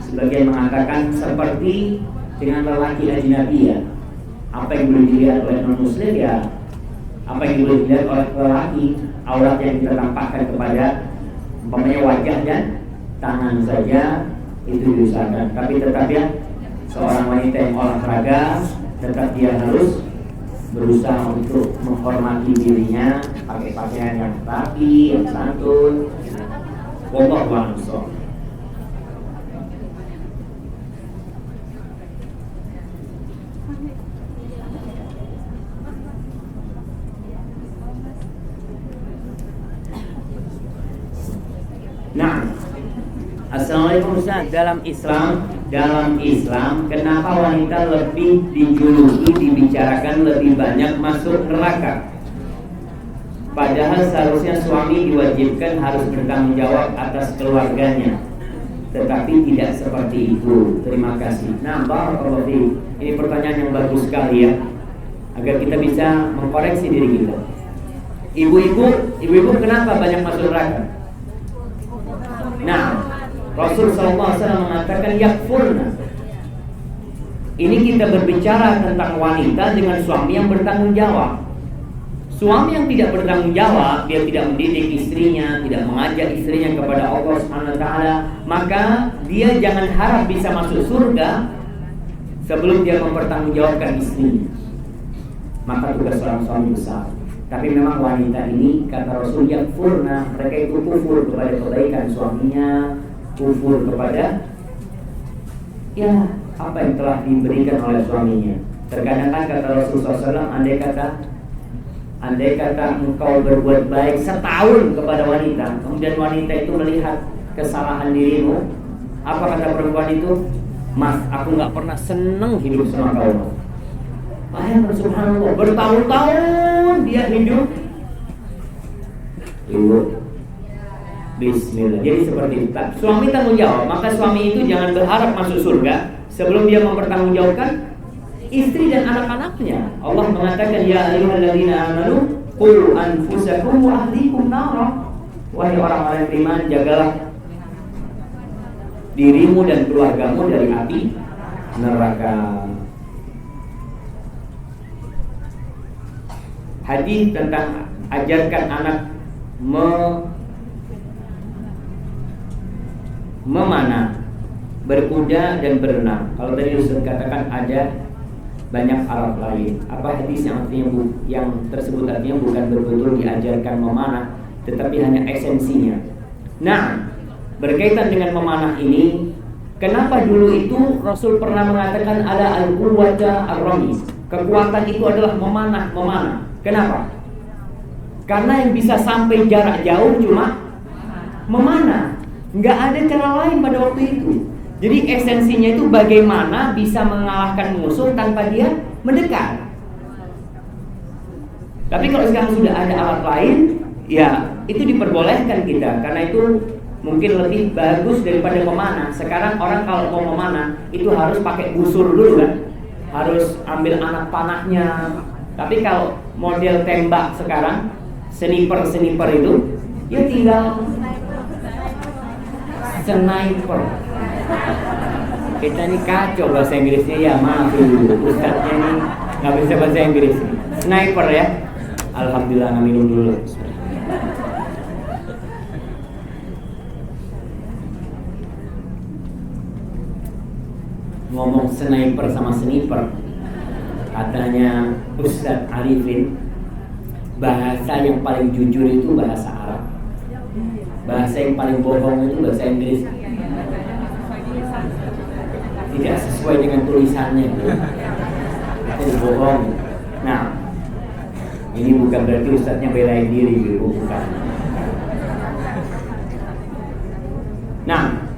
Sebagian mengatakan seperti dengan lelaki ajnabi ya. Apa yang boleh dilihat oleh non muslim ya, apa yang boleh dilihat oleh lelaki. Aurat yang kita tampakkan kepada umpamanya wajah dan tangan saja itu diusahakan. Tapi tetap ya, seorang wanita yang olahraga tetap dia harus berusaha untuk menghormati dirinya, pakai pakaian yang rapi, yang santun. Wallahu a'lam. Nah, Assalamualaikum Ustaz. Dalam Islam, kenapa wanita lebih dijuluki, dibicarakan lebih banyak masuk neraka? Padahal seharusnya suami diwajibkan harus bertanggung jawab atas keluarganya. Tetapi tidak seperti itu. Terima kasih. Nah, barakallahu fiik. Ini pertanyaan yang bagus sekali ya, agar kita bisa mengkoreksi diri kita. Ibu-ibu kenapa banyak masuk neraka? Nah, Rasul SAW mengatakan yakfurna. Ini kita berbicara tentang wanita dengan suami yang bertanggung jawab. Suami yang tidak bertanggung jawab, dia tidak mendidik istrinya, tidak mengajak istrinya kepada Allah Subhanahu wa taala, maka dia jangan harap bisa masuk surga sebelum dia mempertanggungjawabkan istrinya. Maka tugas seorang suami besar. Tapi memang wanita ini, kata Rasul, yakfurna, mereka itu kufur kepada kebaikan suaminya, kufur kepada ya apa yang telah diberikan oleh suaminya. Terkadang kan kata Rasulullah SAW, andai kata engkau berbuat baik setahun kepada wanita, kemudian wanita itu melihat kesalahan dirimu, apa kata perempuan itu? Mas, aku nggak pernah seneng hidup sama kau. Subhanallah, bertahun-tahun dia hidup. Ibu, bismillah. Jadi seperti itu. Suami tanggung jawab, maka suami itu jangan berharap masuk surga sebelum dia mempertanggungjawabkan istri dan anak-anaknya. Allah mengatakan, ya ayyuhalladzina amanu qu anfusakum wa ahlikum nara. Wahai orang-orang yang beriman, jagalah dirimu dan keluargamu dari api neraka. Hadis tentang ajarkan anak memanah, berkuda dan berenang. Kalau tadi Ustaz katakan ada banyak alat lain. Apa hadis yang artinya yang tersebut artinya bukan betul-betul diajarkan memanah, tetapi hanya esensinya. Nah, berkaitan dengan memanah ini, kenapa dulu itu Rasul pernah mengatakan ada al-quwwata ar-rami? Kekuatan itu adalah memanah. Kenapa? Karena yang bisa sampai jarak jauh cuma memanah. Nggak ada cara lain pada waktu itu. Jadi esensinya itu bagaimana bisa mengalahkan musuh tanpa dia mendekat. Tapi kalau sekarang sudah ada alat lain, ya itu diperbolehkan kita, karena itu mungkin lebih bagus daripada memanah. Sekarang orang kalau mau memanah itu harus pakai busur dulu kan, harus ambil anak panahnya. Tapi kalau model tembak sekarang, sniper itu, ya tinggal sniper. Kita ini kacau bahasa Inggrisnya, ya maaf dulu, Ustadznya ini nggak bisa bahasa Inggris. Sniper ya. Alhamdulillah, minum dulu. Ngomong sniper sama sniper, katanya Ustadz Arifin, bahasa yang paling jujur itu bahasa Arab. Bahasa yang paling bohong itu bahasa Inggris. Tidak sesuai dengan tulisannya, itu bohong. Nah, ini bukan berarti Ustadznya belain diri gitu, bukan. Nah,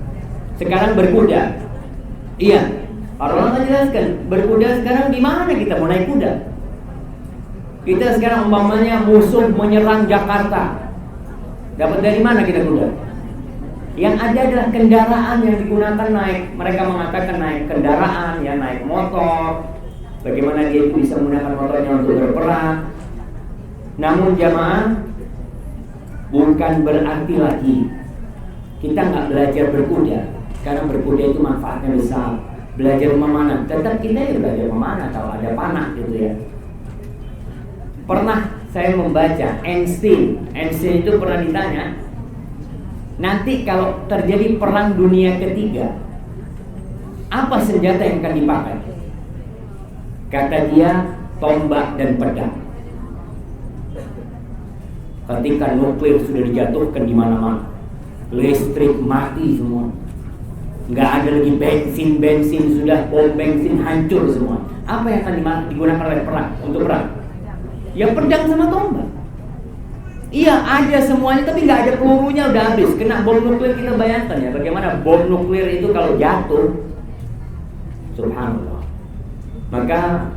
sekarang berkuda. Iya, para ulama jelaskan berkuda sekarang di mana kita mau naik kuda? Kita sekarang umpamanya musuh menyerang Jakarta, dapat dari mana kita kuda? Yang ada adalah kendaraan yang digunakan naik. Mereka mengatakan naik kendaraan, ya naik motor. Bagaimana dia itu bisa menggunakan motornya untuk berperang? Namun jamaah, bukan berarti lagi kita nggak belajar berkuda, karena berkuda itu manfaatnya besar. Belajar memanah, tetap kita ya belajar memanah kalau ada panah gitu ya. Pernah saya membaca Einstein itu pernah ditanya, nanti kalau terjadi perang dunia ketiga, apa senjata yang akan dipakai? Kata dia, tombak dan pedang. Ketika nuklir sudah dijatuhkan di mana-mana, listrik mati semua, nggak ada lagi bensin sudah, bom bensin hancur semua. Apa yang akan digunakan oleh perang untuk perang? Ya pedang sama tombak. Iya ada semuanya, tapi nggak ada pelurunya, udah habis. Kena bom nuklir, kita bayangkan ya bagaimana bom nuklir itu kalau jatuh, subhanallah. Maka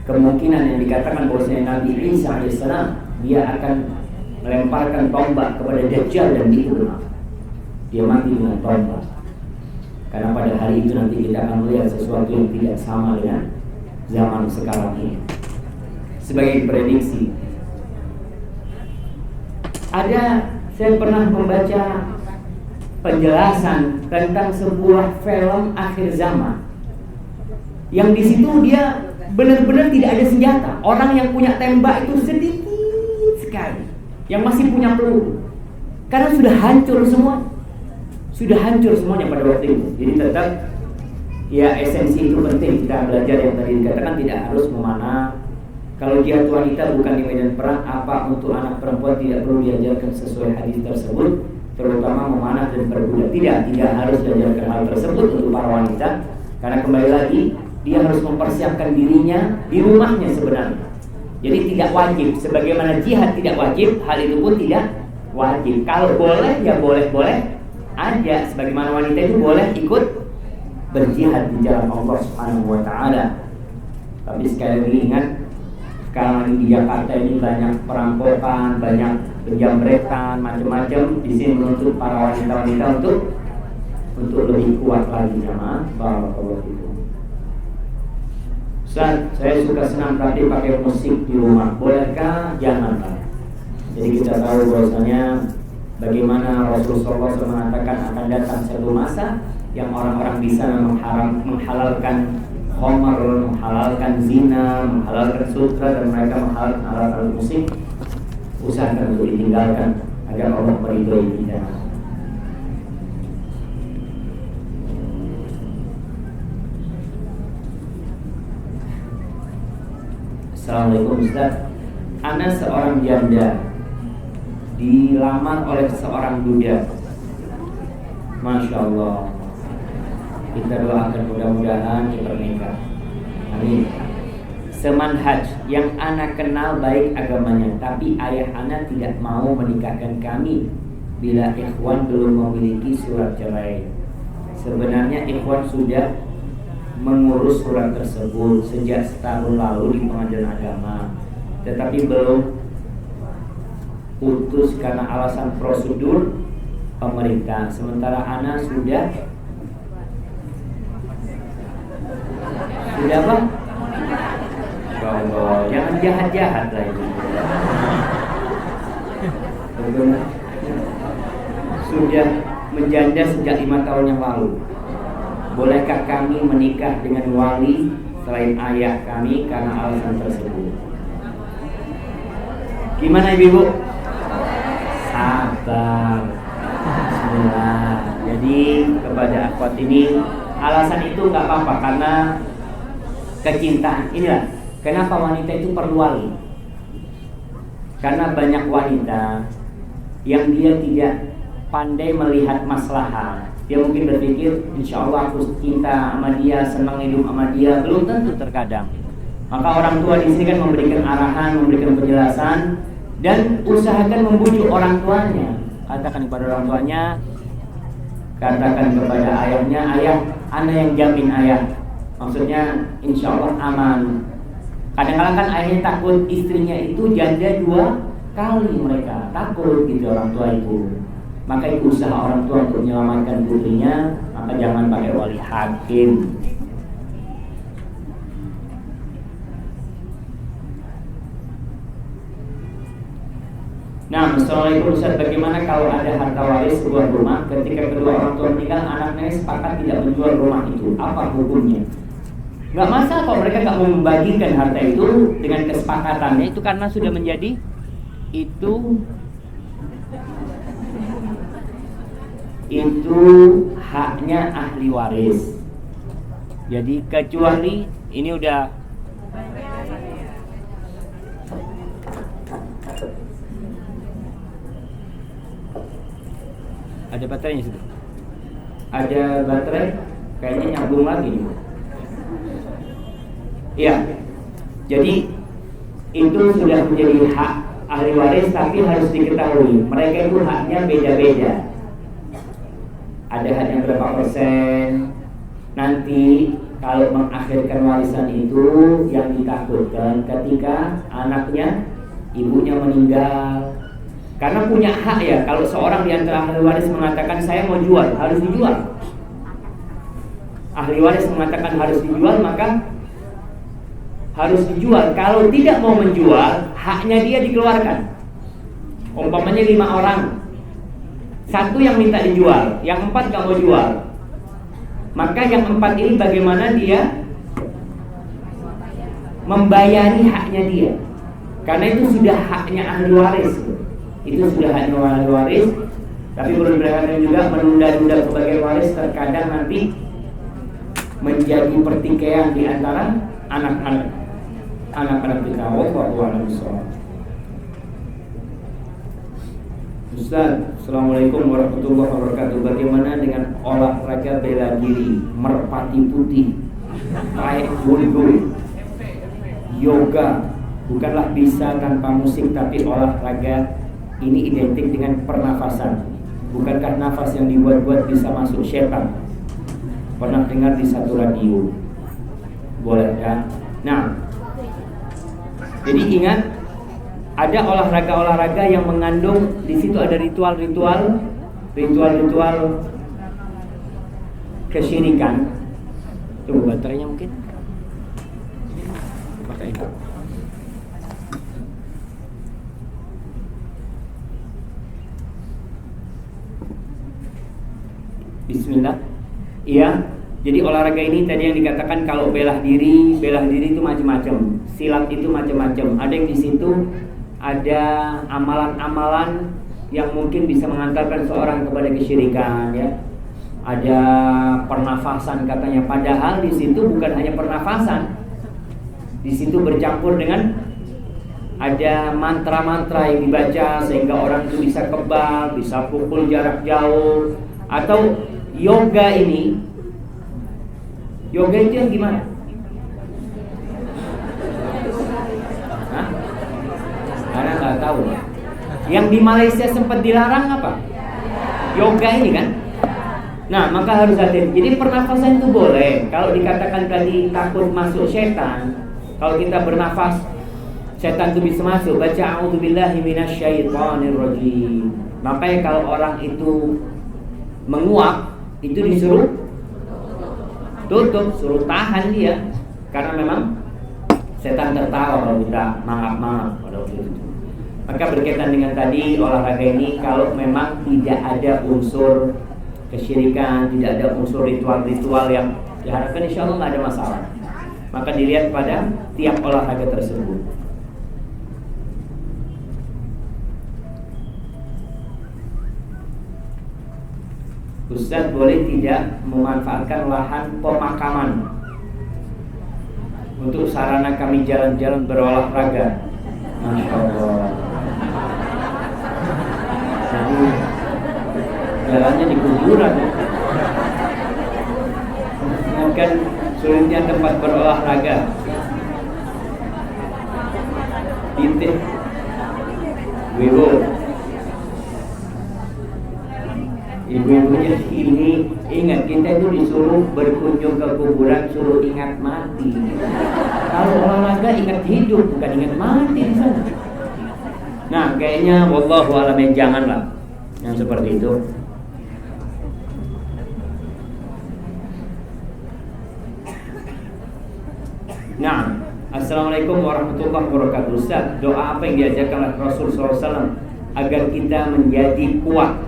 kemungkinan yang dikatakan bahwasanya Nabi Isa alaihissalam dia akan melemparkan tombak kepada Dajjal, dan itu benar. Dia mati dengan tombak. Karena pada hari itu nanti kita akan melihat sesuatu yang tidak sama dengan zaman sekarang ini. Sebagai prediksi, saya pernah membaca penjelasan tentang sebuah film akhir zaman, yang di situ dia benar-benar tidak ada senjata. Orang yang punya tembak itu sedikit sekali, yang masih punya peluru, karena sudah hancur semuanya pada waktu itu. Jadi tetap ya esensi itu penting. Kita belajar yang tadi dikatakan, tidak harus memanah. Kalau jihad wanita bukan di medan perang, apa untuk anak perempuan tidak perlu diajarkan sesuai hadis tersebut, terutama memanah dan berkuda? Tidak harus diajarkan hal tersebut untuk para wanita, karena kembali lagi dia harus mempersiapkan dirinya di rumahnya sebenarnya. Jadi tidak wajib, sebagaimana jihad tidak wajib, hal itu pun tidak wajib. Kalau boleh ya boleh aja, sebagaimana wanita itu boleh ikut berjihad di jalan Allah Subhanahu wa taala. Tapi sekali lagi ingat, sekarang di Jakarta ini banyak perampokan, banyak penjamretan, macam-macam. Di sini menuntut para wanita-wanita untuk lebih kuat lagi, jamaah. Barakallahu fikum. Ustaz, saya suka senam tapi pakai musik di rumah, bolehkah? Jangan. Jadi kita tahu bahwasanya bagaimana Rasulullah SAW mengatakan akan datang satu masa yang orang-orang bisa menghalalkan khamar, menghalalkan zina, menghalalkan sutra, dan mereka menghalalkan alat-alat musik. Usahakan untuk ditinggalkan agar Allah meridhoi kita. Assalamualaikum Ustaz. Ana seorang janda dilamar oleh seorang duda. Masya Allah. Kita doakan mudah-mudahan dipernikah. Amin. Semanhaj yang ana kenal baik agamanya, tapi ayah ana tidak mau menikahkan kami bila ikhwan belum memiliki surat cerai. Sebenarnya ikhwan sudah mengurus surat tersebut sejak setahun lalu di pengadilan agama, tetapi belum putus karena alasan prosedur pemerintah. Sementara ana sudah apa? Allah, jangan jahat-jahat lah itu. Sudah menjanda sejak 5 tahun yang lalu. Bolehkah kami menikah dengan wali selain ayah kami karena alasan tersebut? Gimana ibu? Sabar. Bismillah. Jadi kepada akhwat ini, alasan itu nggak apa-apa karena kecintaan. Inilah kenapa wanita itu perlu wali. Karena banyak wanita yang dia tidak pandai melihat maslahat. Dia mungkin berpikir, insya Allah aku cinta sama dia, senang hidup sama dia. Belum tentu terkadang. Maka orang tua di sini kan memberikan arahan, memberikan penjelasan, dan usahakan membujuk orang tuanya. Katakan kepada orang tuanya, katakan kepada ayahnya, ayah, ana yang jamin ayah. Maksudnya, insya Allah aman. Kadang-kadang kan ayahnya takut istrinya itu janda 2 kali mereka. Takut gitu orang tua itu. Maka itu usaha orang tua untuk menyelamatkan putrinya. Maka jangan pakai wali hakim. Nah, Assalamualaikum Ustaz, bagaimana kalau ada harta waris sebuah rumah, ketika kedua orang tua meninggal, anaknya sepakat tidak menjual rumah itu, apa hukumnya? Nggak masalah kalau mereka nggak mau membagikan harta itu dengan kesepakatannya, itu karena sudah menjadi itu haknya ahli waris. Jadi kecuali ini udah ada baterainya situ. Ada baterai, kayaknya nyambung lagi nih. Iya. Jadi itu sudah menjadi hak ahli waris, tapi harus diketahui mereka itu haknya beda-beda. Ada hak yang berapa persen. Nanti kalau mengakhirkan warisan itu yang ditakutkan ketika anaknya, ibunya meninggal. Karena punya hak ya, kalau seorang di antara ahli waris mengatakan saya mau jual, harus dijual. Ahli waris mengatakan harus dijual, maka harus dijual. Kalau tidak mau menjual, haknya dia dikeluarkan. Umpamanya 5 orang, 1 yang minta dijual, yang 4 gak mau jual. Maka yang 4 ini bagaimana dia membayari haknya dia. Karena itu sudah haknya ahli waris. Itu sudah haknya ahli waris. Tapi perlu diperhatikan juga menunda-nunda sebagai waris terkadang nanti menjadi pertikaian di antara anak-anak kita. Wallahu a'lam bishawab. Ustaz, Assalamualaikum warahmatullahi wabarakatuh. Bagaimana dengan olahraga bela diri, merpati putih, taekwondo, yoga? Bukanlah bisa tanpa musik, tapi olahraga ini identik dengan pernafasan. Bukankah nafas yang dibuat-buat bisa masuk syaitan? Pernah dengar di satu radio. Boleh kan? Nah, jadi ingat, ada olahraga-olahraga yang mengandung di situ ada ritual-ritual kesyirikan. Coba baterainya mungkin. Pakai ini. Bismillah. Iya. Jadi olahraga ini tadi yang dikatakan kalau bela diri itu macam-macam. Silat itu macam-macam. Ada yang di situ ada amalan-amalan yang mungkin bisa mengantarkan seorang kepada kesyirikan, ya. Ada pernafasan katanya, padahal di situ bukan hanya pernafasan. Di situ bercampur dengan ada mantra-mantra yang dibaca sehingga orang itu bisa kebal, bisa pukul jarak jauh. Atau yoga ini, yoga itu yang gimana? Hah? Karena nggak tahu. Yang di Malaysia sempat dilarang apa? Yoga ini kan? Nah, maka harus hati-hati. Jadi pernafasan itu boleh. Kalau dikatakan tadi takut masuk setan, kalau kita bernafas setan itu bisa masuk. Baca a'udzubillahi minasyaitonirrajim. Makanya kalau orang itu menguap, itu disuruh tutup, suruh tahan dia. Karena memang setan tertawa kalau kita mangap-mangap pada waktu itu. Maka berkaitan dengan tadi olahraga ini, kalau memang tidak ada unsur kesyirikan, tidak ada unsur ritual-ritual yang diharapkan, insya Allah nggak ada masalah. Maka dilihat pada tiap olahraga tersebut. Ustaz boleh tidak memanfaatkan lahan pemakaman untuk sarana kami jalan-jalan berolahraga? Masya Allah. Jadi jalannya di kuburan. Mungkin sulitnya tempat berolahraga. Titik Wibu, ibu-ibunya ini ingat, kita itu disuruh berkunjung ke kuburan, suruh ingat mati. Kalau olahraga ingat hidup, bukan ingat mati di sana. Nah, kayaknya wallahu a'lam, janganlah yang seperti itu. Nah, assalamualaikum warahmatullahi wabarakatuh. Ustaz, doa apa yang diajarkan oleh Rasul SAW agar kita menjadi kuat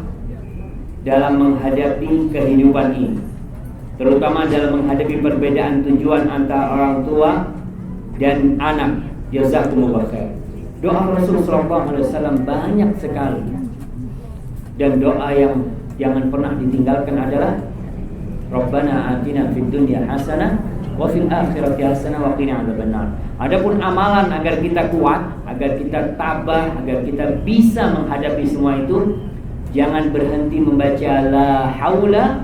dalam menghadapi kehidupan ini, terutama dalam menghadapi perbedaan tujuan antara orang tua dan anak? Jazakumullah khair. Doa Rasul SAW banyak sekali, dan doa yang jangan pernah ditinggalkan adalah Rabbana atina fid dunya hasanah wa fil akhirati hasanah wa qina adzabannar. Adapun amalan agar kita kuat, agar kita tabah, agar kita bisa menghadapi semua itu, jangan berhenti membaca la haula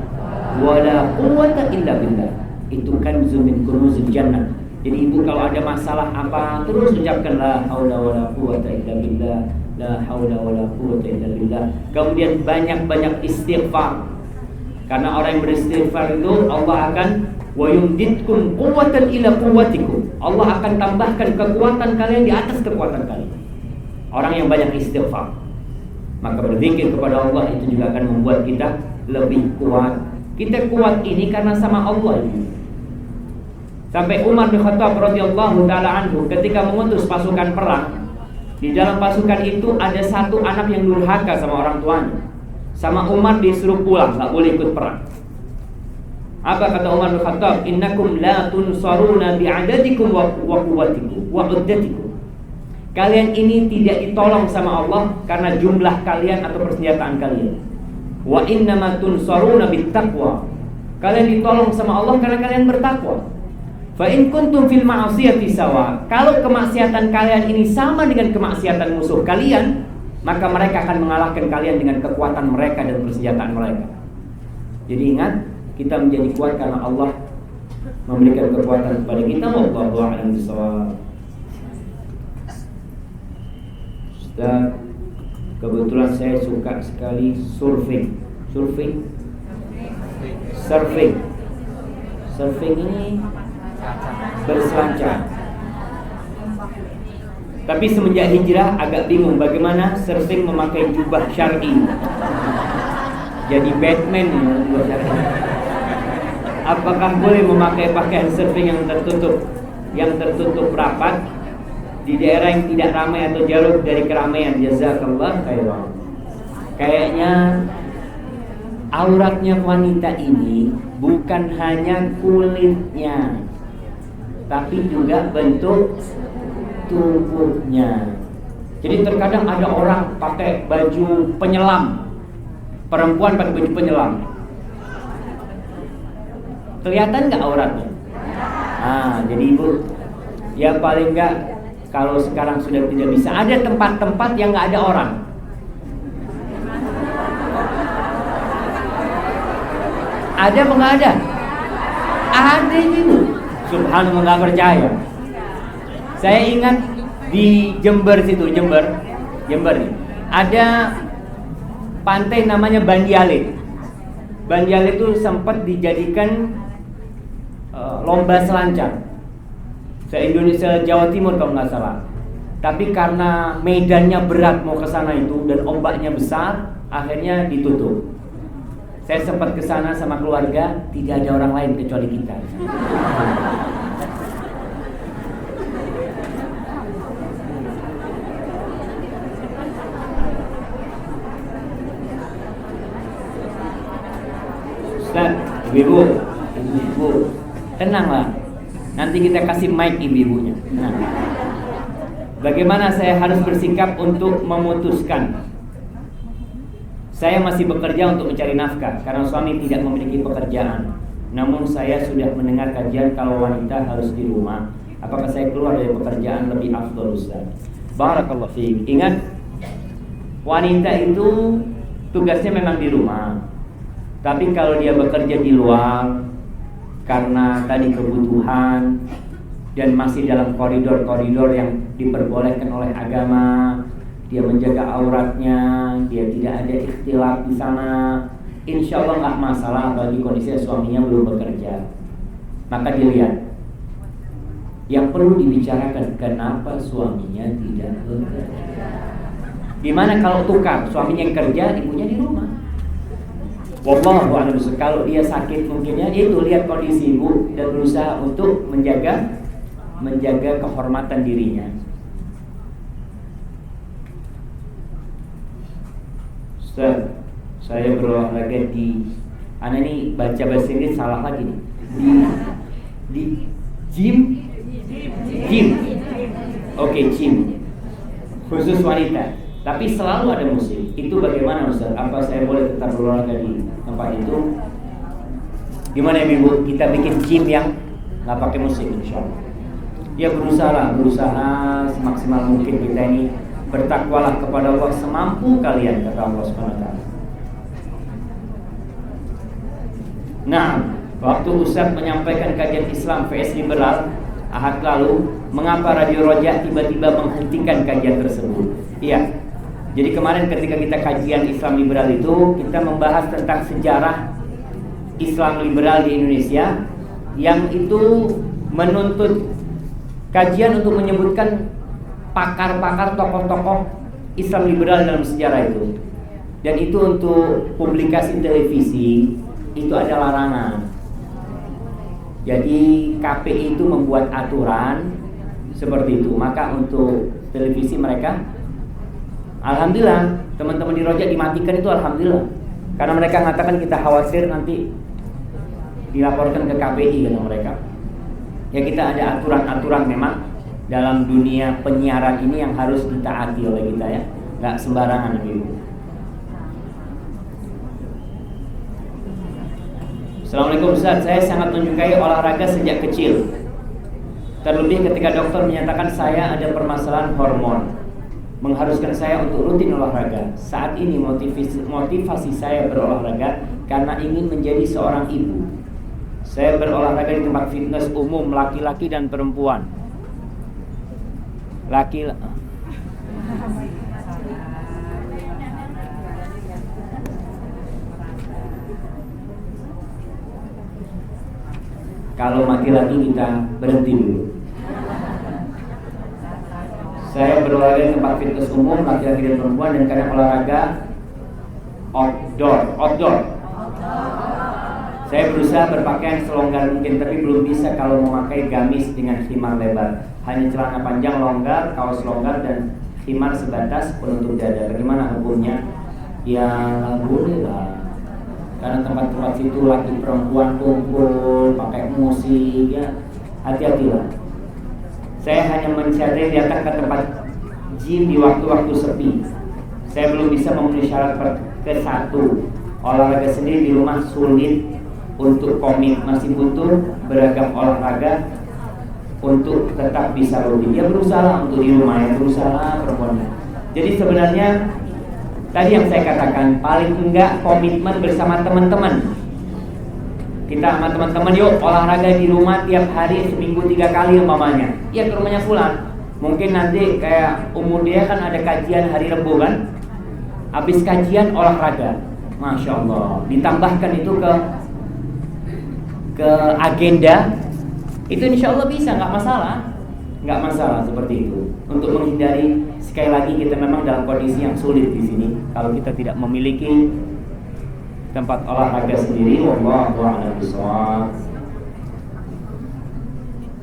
wala quwwata illa billah. Itu kan min kunuzil jannah. Jadi ibu kalau ada masalah apa, terus ucapkan la haula wala quwwata illa billah, la haula wala quwwata illa billah. Kemudian banyak-banyak istighfar. Karena orang yang beristighfar itu Allah akan wa yumditkum quwwatan ila quwwatikum. Allah akan tambahkan kekuatan kalian di atas kekuatan kalian. Orang yang banyak istighfar, maka berzikir kepada Allah itu juga akan membuat kita lebih kuat. Kita kuat ini karena sama Allah ini. Sampai Umar bin Khattab radhiyallahu taala anhu ketika mengutus pasukan perang, di dalam pasukan itu ada satu anak yang durhaka sama orang tuanya. Sama Umar disuruh pulang, nggak boleh ikut perang. Apa kata Umar bin Khattab? Innakum la tunsaruna bi'adadikum wa quwwatikum wa uddatikum. Kalian ini tidak ditolong sama Allah karena jumlah kalian atau persenjataan kalian. Wa innama tunsaruna bittaqwa. Kalian ditolong sama Allah karena kalian bertakwa. Fa in kuntum fil ma'siyati sawa. Kalau kemaksiatan kalian ini sama dengan kemaksiatan musuh kalian, maka mereka akan mengalahkan kalian dengan kekuatan mereka dan persenjataan mereka. Jadi ingat, kita menjadi kuat karena Allah memberikan kekuatan kepada kita. Wallahu a'lam bishawab. Ustaz, kebetulan saya suka sekali surfing. Surfing ini berselancar. Tapi semenjak hijrah agak bingung bagaimana surfing memakai jubah syar'i. Jadi Batman ya, jubah syar'i. Apakah boleh memakai pakaian surfing yang tertutup rapat di daerah yang tidak ramai atau jauh dari keramaian? Jazakallah khairan. Kayaknya auratnya wanita ini bukan hanya kulitnya, tapi juga bentuk tubuhnya. Jadi terkadang ada orang pakai baju penyelam, perempuan pakai baju penyelam, kelihatan nggak auratnya? Jadi ibu, Ya paling enggak kalau sekarang sudah tidak bisa, ada tempat-tempat yang nggak ada orang. Ada apa nggak ada? Ada gitu. Subhanallah, nggak percaya. Saya ingat di Jember situ, Jember nih, ada pantai namanya Bandialit. Bandialit itu sempat dijadikan lomba selancar se-Indonesia, Jawa Timur kalau nggak salah. Tapi karena medannya berat mau ke sana itu dan ombaknya besar, akhirnya ditutup. Saya sempat ke sana sama keluarga, tidak ada orang lain kecuali kita. Ustaz, ibu, tenanglah. Nanti kita kasih mic ibu-ibunya. Nah, bagaimana saya harus bersikap untuk memutuskan? Saya masih bekerja untuk mencari nafkah karena suami tidak memiliki pekerjaan. Namun saya sudah mendengar kajian kalau wanita harus di rumah. Apakah saya keluar dari pekerjaan lebih afdal, Ustaz? Barakallahu fiik. Ingat, wanita itu tugasnya memang di rumah. Tapi kalau dia bekerja di luar karena tadi kebutuhan dan masih dalam koridor-koridor yang diperbolehkan oleh agama, dia menjaga auratnya, dia tidak ada ikhtilaf di sana, insya Allah nggak masalah bagi kondisi suaminya belum bekerja. Maka dilihat, yang perlu dibicarakan kenapa suaminya tidak bekerja. Gimana kalau tukar, suaminya yang kerja, ibunya di rumah? Wallahu a'lam. Kalau dia sakit mungkinnya itu lihat kondisi ibu dan berusaha untuk menjaga kehormatan dirinya. Ustaz, saya berolahraga Anda ini baca bahasa Inggris salah lagi nih. Di gym. Oke, gym. Khusus wanita. Tapi selalu ada musik. Itu bagaimana Ustaz? Apa saya boleh tetap berolahraga di tempat itu? Gimana ya Ibu? Kita bikin gym yang nggak pakai musik, insya Allah. Ya berusaha semaksimal mungkin kita ini bertakwalah kepada Allah semampu kalian, kata Allah SWT. Nah, waktu Ustaz menyampaikan kajian Islam vs liberal Ahad lalu, mengapa Radio Roja tiba-tiba menghentikan kajian tersebut? Iya. Jadi kemarin ketika kita kajian Islam liberal itu, kita membahas tentang sejarah Islam liberal di Indonesia, yang itu menuntut kajian untuk menyebutkan pakar-pakar tokoh-tokoh Islam liberal dalam sejarah itu. Dan itu untuk publikasi televisi itu ada larangan. Jadi KPI itu membuat aturan seperti itu. Maka untuk televisi mereka, alhamdulillah, teman-teman di Roja dimatikan itu alhamdulillah. Karena mereka mengatakan kita khawatir nanti dilaporkan ke KPI kata mereka. Ya kita ada aturan-aturan memang dalam dunia penyiaran ini yang harus ditaati oleh kita ya. Nggak sembarangan gitu. Assalamualaikum Ustaz, saya sangat menyukai olahraga sejak kecil. Terlebih ketika dokter menyatakan saya ada permasalahan hormon, mengharuskan saya untuk rutin olahraga. Saat ini motivasi saya berolahraga karena ingin menjadi seorang ibu. Saya berolahraga di tempat fitness umum laki-laki dan perempuan. Kalau laki-laki kita berhenti dulu. Saya berolahraga di tempat fitness umum laki-laki dan perempuan dan kadang olahraga outdoor. Saya berusaha berpakaian selonggar mungkin, tapi belum bisa kalau memakai gamis dengan khimar lebar. Hanya celana panjang longgar, kaos longgar dan khimar sebatas penutup dada. Bagaimana hukumnya? Ya boleh lah. Karena tempat-tempat situ laki perempuan kumpul pakai musik ya, hati-hatilah. Saya hanya mencari datang ke tempat gym di waktu-waktu sepi. Saya belum bisa memenuhi syarat ke-1. Olahraga sendiri di rumah sulit untuk komit, masih butuh beragam olahraga untuk tetap bisa rutin. Dia berusaha untuk di rumahnya, berusaha perempuannya. Jadi sebenarnya tadi yang saya katakan, paling enggak komitmen bersama teman-teman. Kita sama teman-teman, yuk olahraga di rumah tiap hari seminggu 3 kali umpamanya. Ya ke rumahnya fulan. Mungkin nanti kayak umur dia kan ada kajian hari Rebo kan. Habis kajian olahraga, Masya Allah. Ditambahkan itu ke agenda, itu insya Allah bisa, nggak masalah seperti itu. Untuk menghindari, sekali lagi kita memang dalam kondisi yang sulit di sini. Kalau kita tidak memiliki tempat olahraga sendiri, wallahu a'lam bishawab.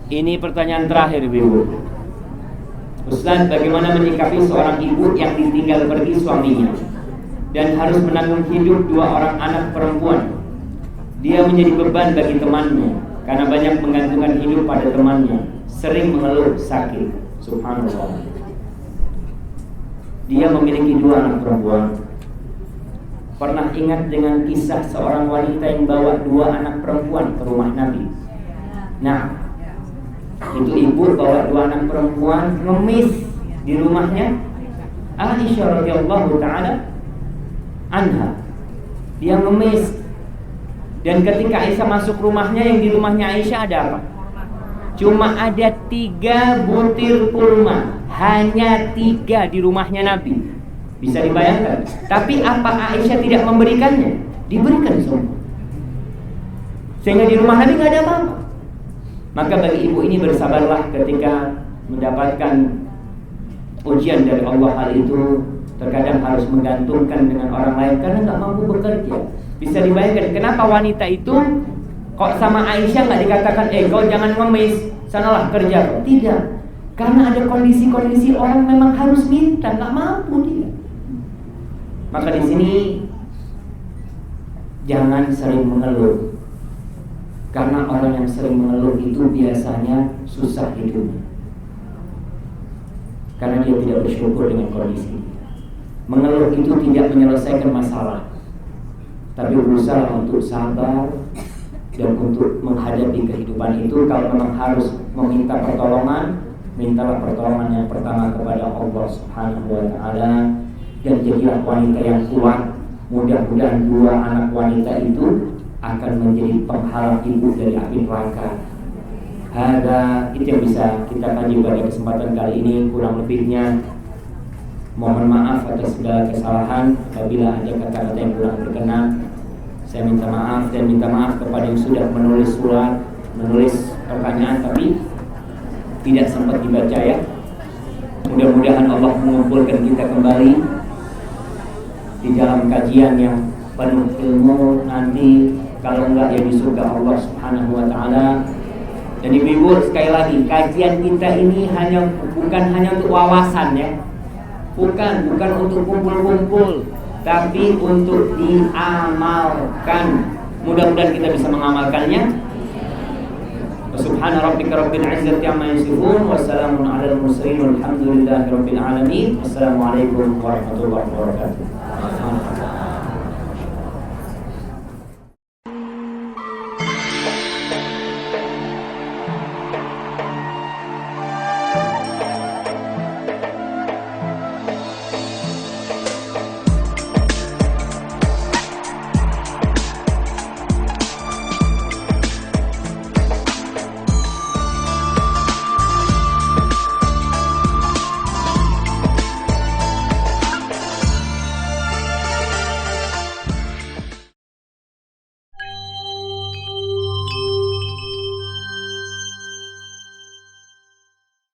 Ini pertanyaan terakhir, Ibu. Ustaz, bagaimana menyikapi seorang ibu yang ditinggal pergi suaminya dan harus menanggung hidup 2 orang anak perempuan? Dia menjadi beban bagi temannya karena banyak menggantungkan hidup pada temannya, sering mengeluh sakit. Subhanallah. Dia memiliki 2 anak perempuan. Pernah ingat dengan kisah seorang wanita yang bawa 2 anak perempuan ke rumah Nabi? Nah, itu ibu bawa 2 anak perempuan ngemis di rumahnya Aisyah radhiyallahu taala anha. Dia ngemis. Dan ketika Aisyah masuk rumahnya, yang di rumahnya Aisyah ada apa? Cuma ada 3 butir kurma. Hanya 3 di rumahnya Nabi. Bisa dibayangkan. Tapi apa Aisyah tidak memberikannya? Diberikan semua. Sehingga di rumah Nabi gak ada apa-apa. Maka bagi ibu ini bersabarlah ketika mendapatkan ujian dari Allah. Hal itu terkadang harus menggantungkan dengan orang lain karena gak mampu bekerja. Bisa dibayangkan kenapa wanita itu kok sama Aisyah gak dikatakan kau jangan ngemis, sanalah kerja. Tidak, karena ada kondisi-kondisi orang memang harus minta, gak mampu dia. Maka di sini jangan sering mengeluh. Karena orang yang sering mengeluh itu biasanya susah hidupnya. Karena dia tidak bersyukur dengan kondisi. Mengeluh itu tidak menyelesaikan masalah, tapi berusaha untuk sabar dan untuk menghadapi kehidupan itu. Kalau memang harus meminta pertolongan, mintalah pertolongan yang pertama kepada Allah Subhanahu wa taala. Dan jadilah wanita yang kuat. Mudah-mudahan 2 anak wanita itu akan menjadi penghalang ibu dari api neraka. Itu yang bisa kita kaji pada kesempatan kali ini. Kurang lebihnya mohon maaf atas segala kesalahan. Apabila ada kata-kata yang kurang berkenan, saya minta maaf. Dan minta maaf kepada yang sudah menulis surat, menulis pertanyaan tapi tidak sempat dibaca ya. Mudah-mudahan Allah mengumpulkan kita kembali di dalam kajian yang penuh ilmu nanti, kalau enggak ya di surga Allah Subhanahu wa taala. Dan ibu-ibu, sekali lagi, kajian kita ini bukan hanya untuk wawasan ya. Bukan untuk kumpul-kumpul, tapi untuk diamalkan. Mudah-mudahan kita bisa mengamalkannya. Subhana rabbika rabbil izzati amma yasifun, wassalamun alal mursalin, walhamdulillahi rabbil alamin. Wassalamualaikum warahmatullahi wabarakatuh.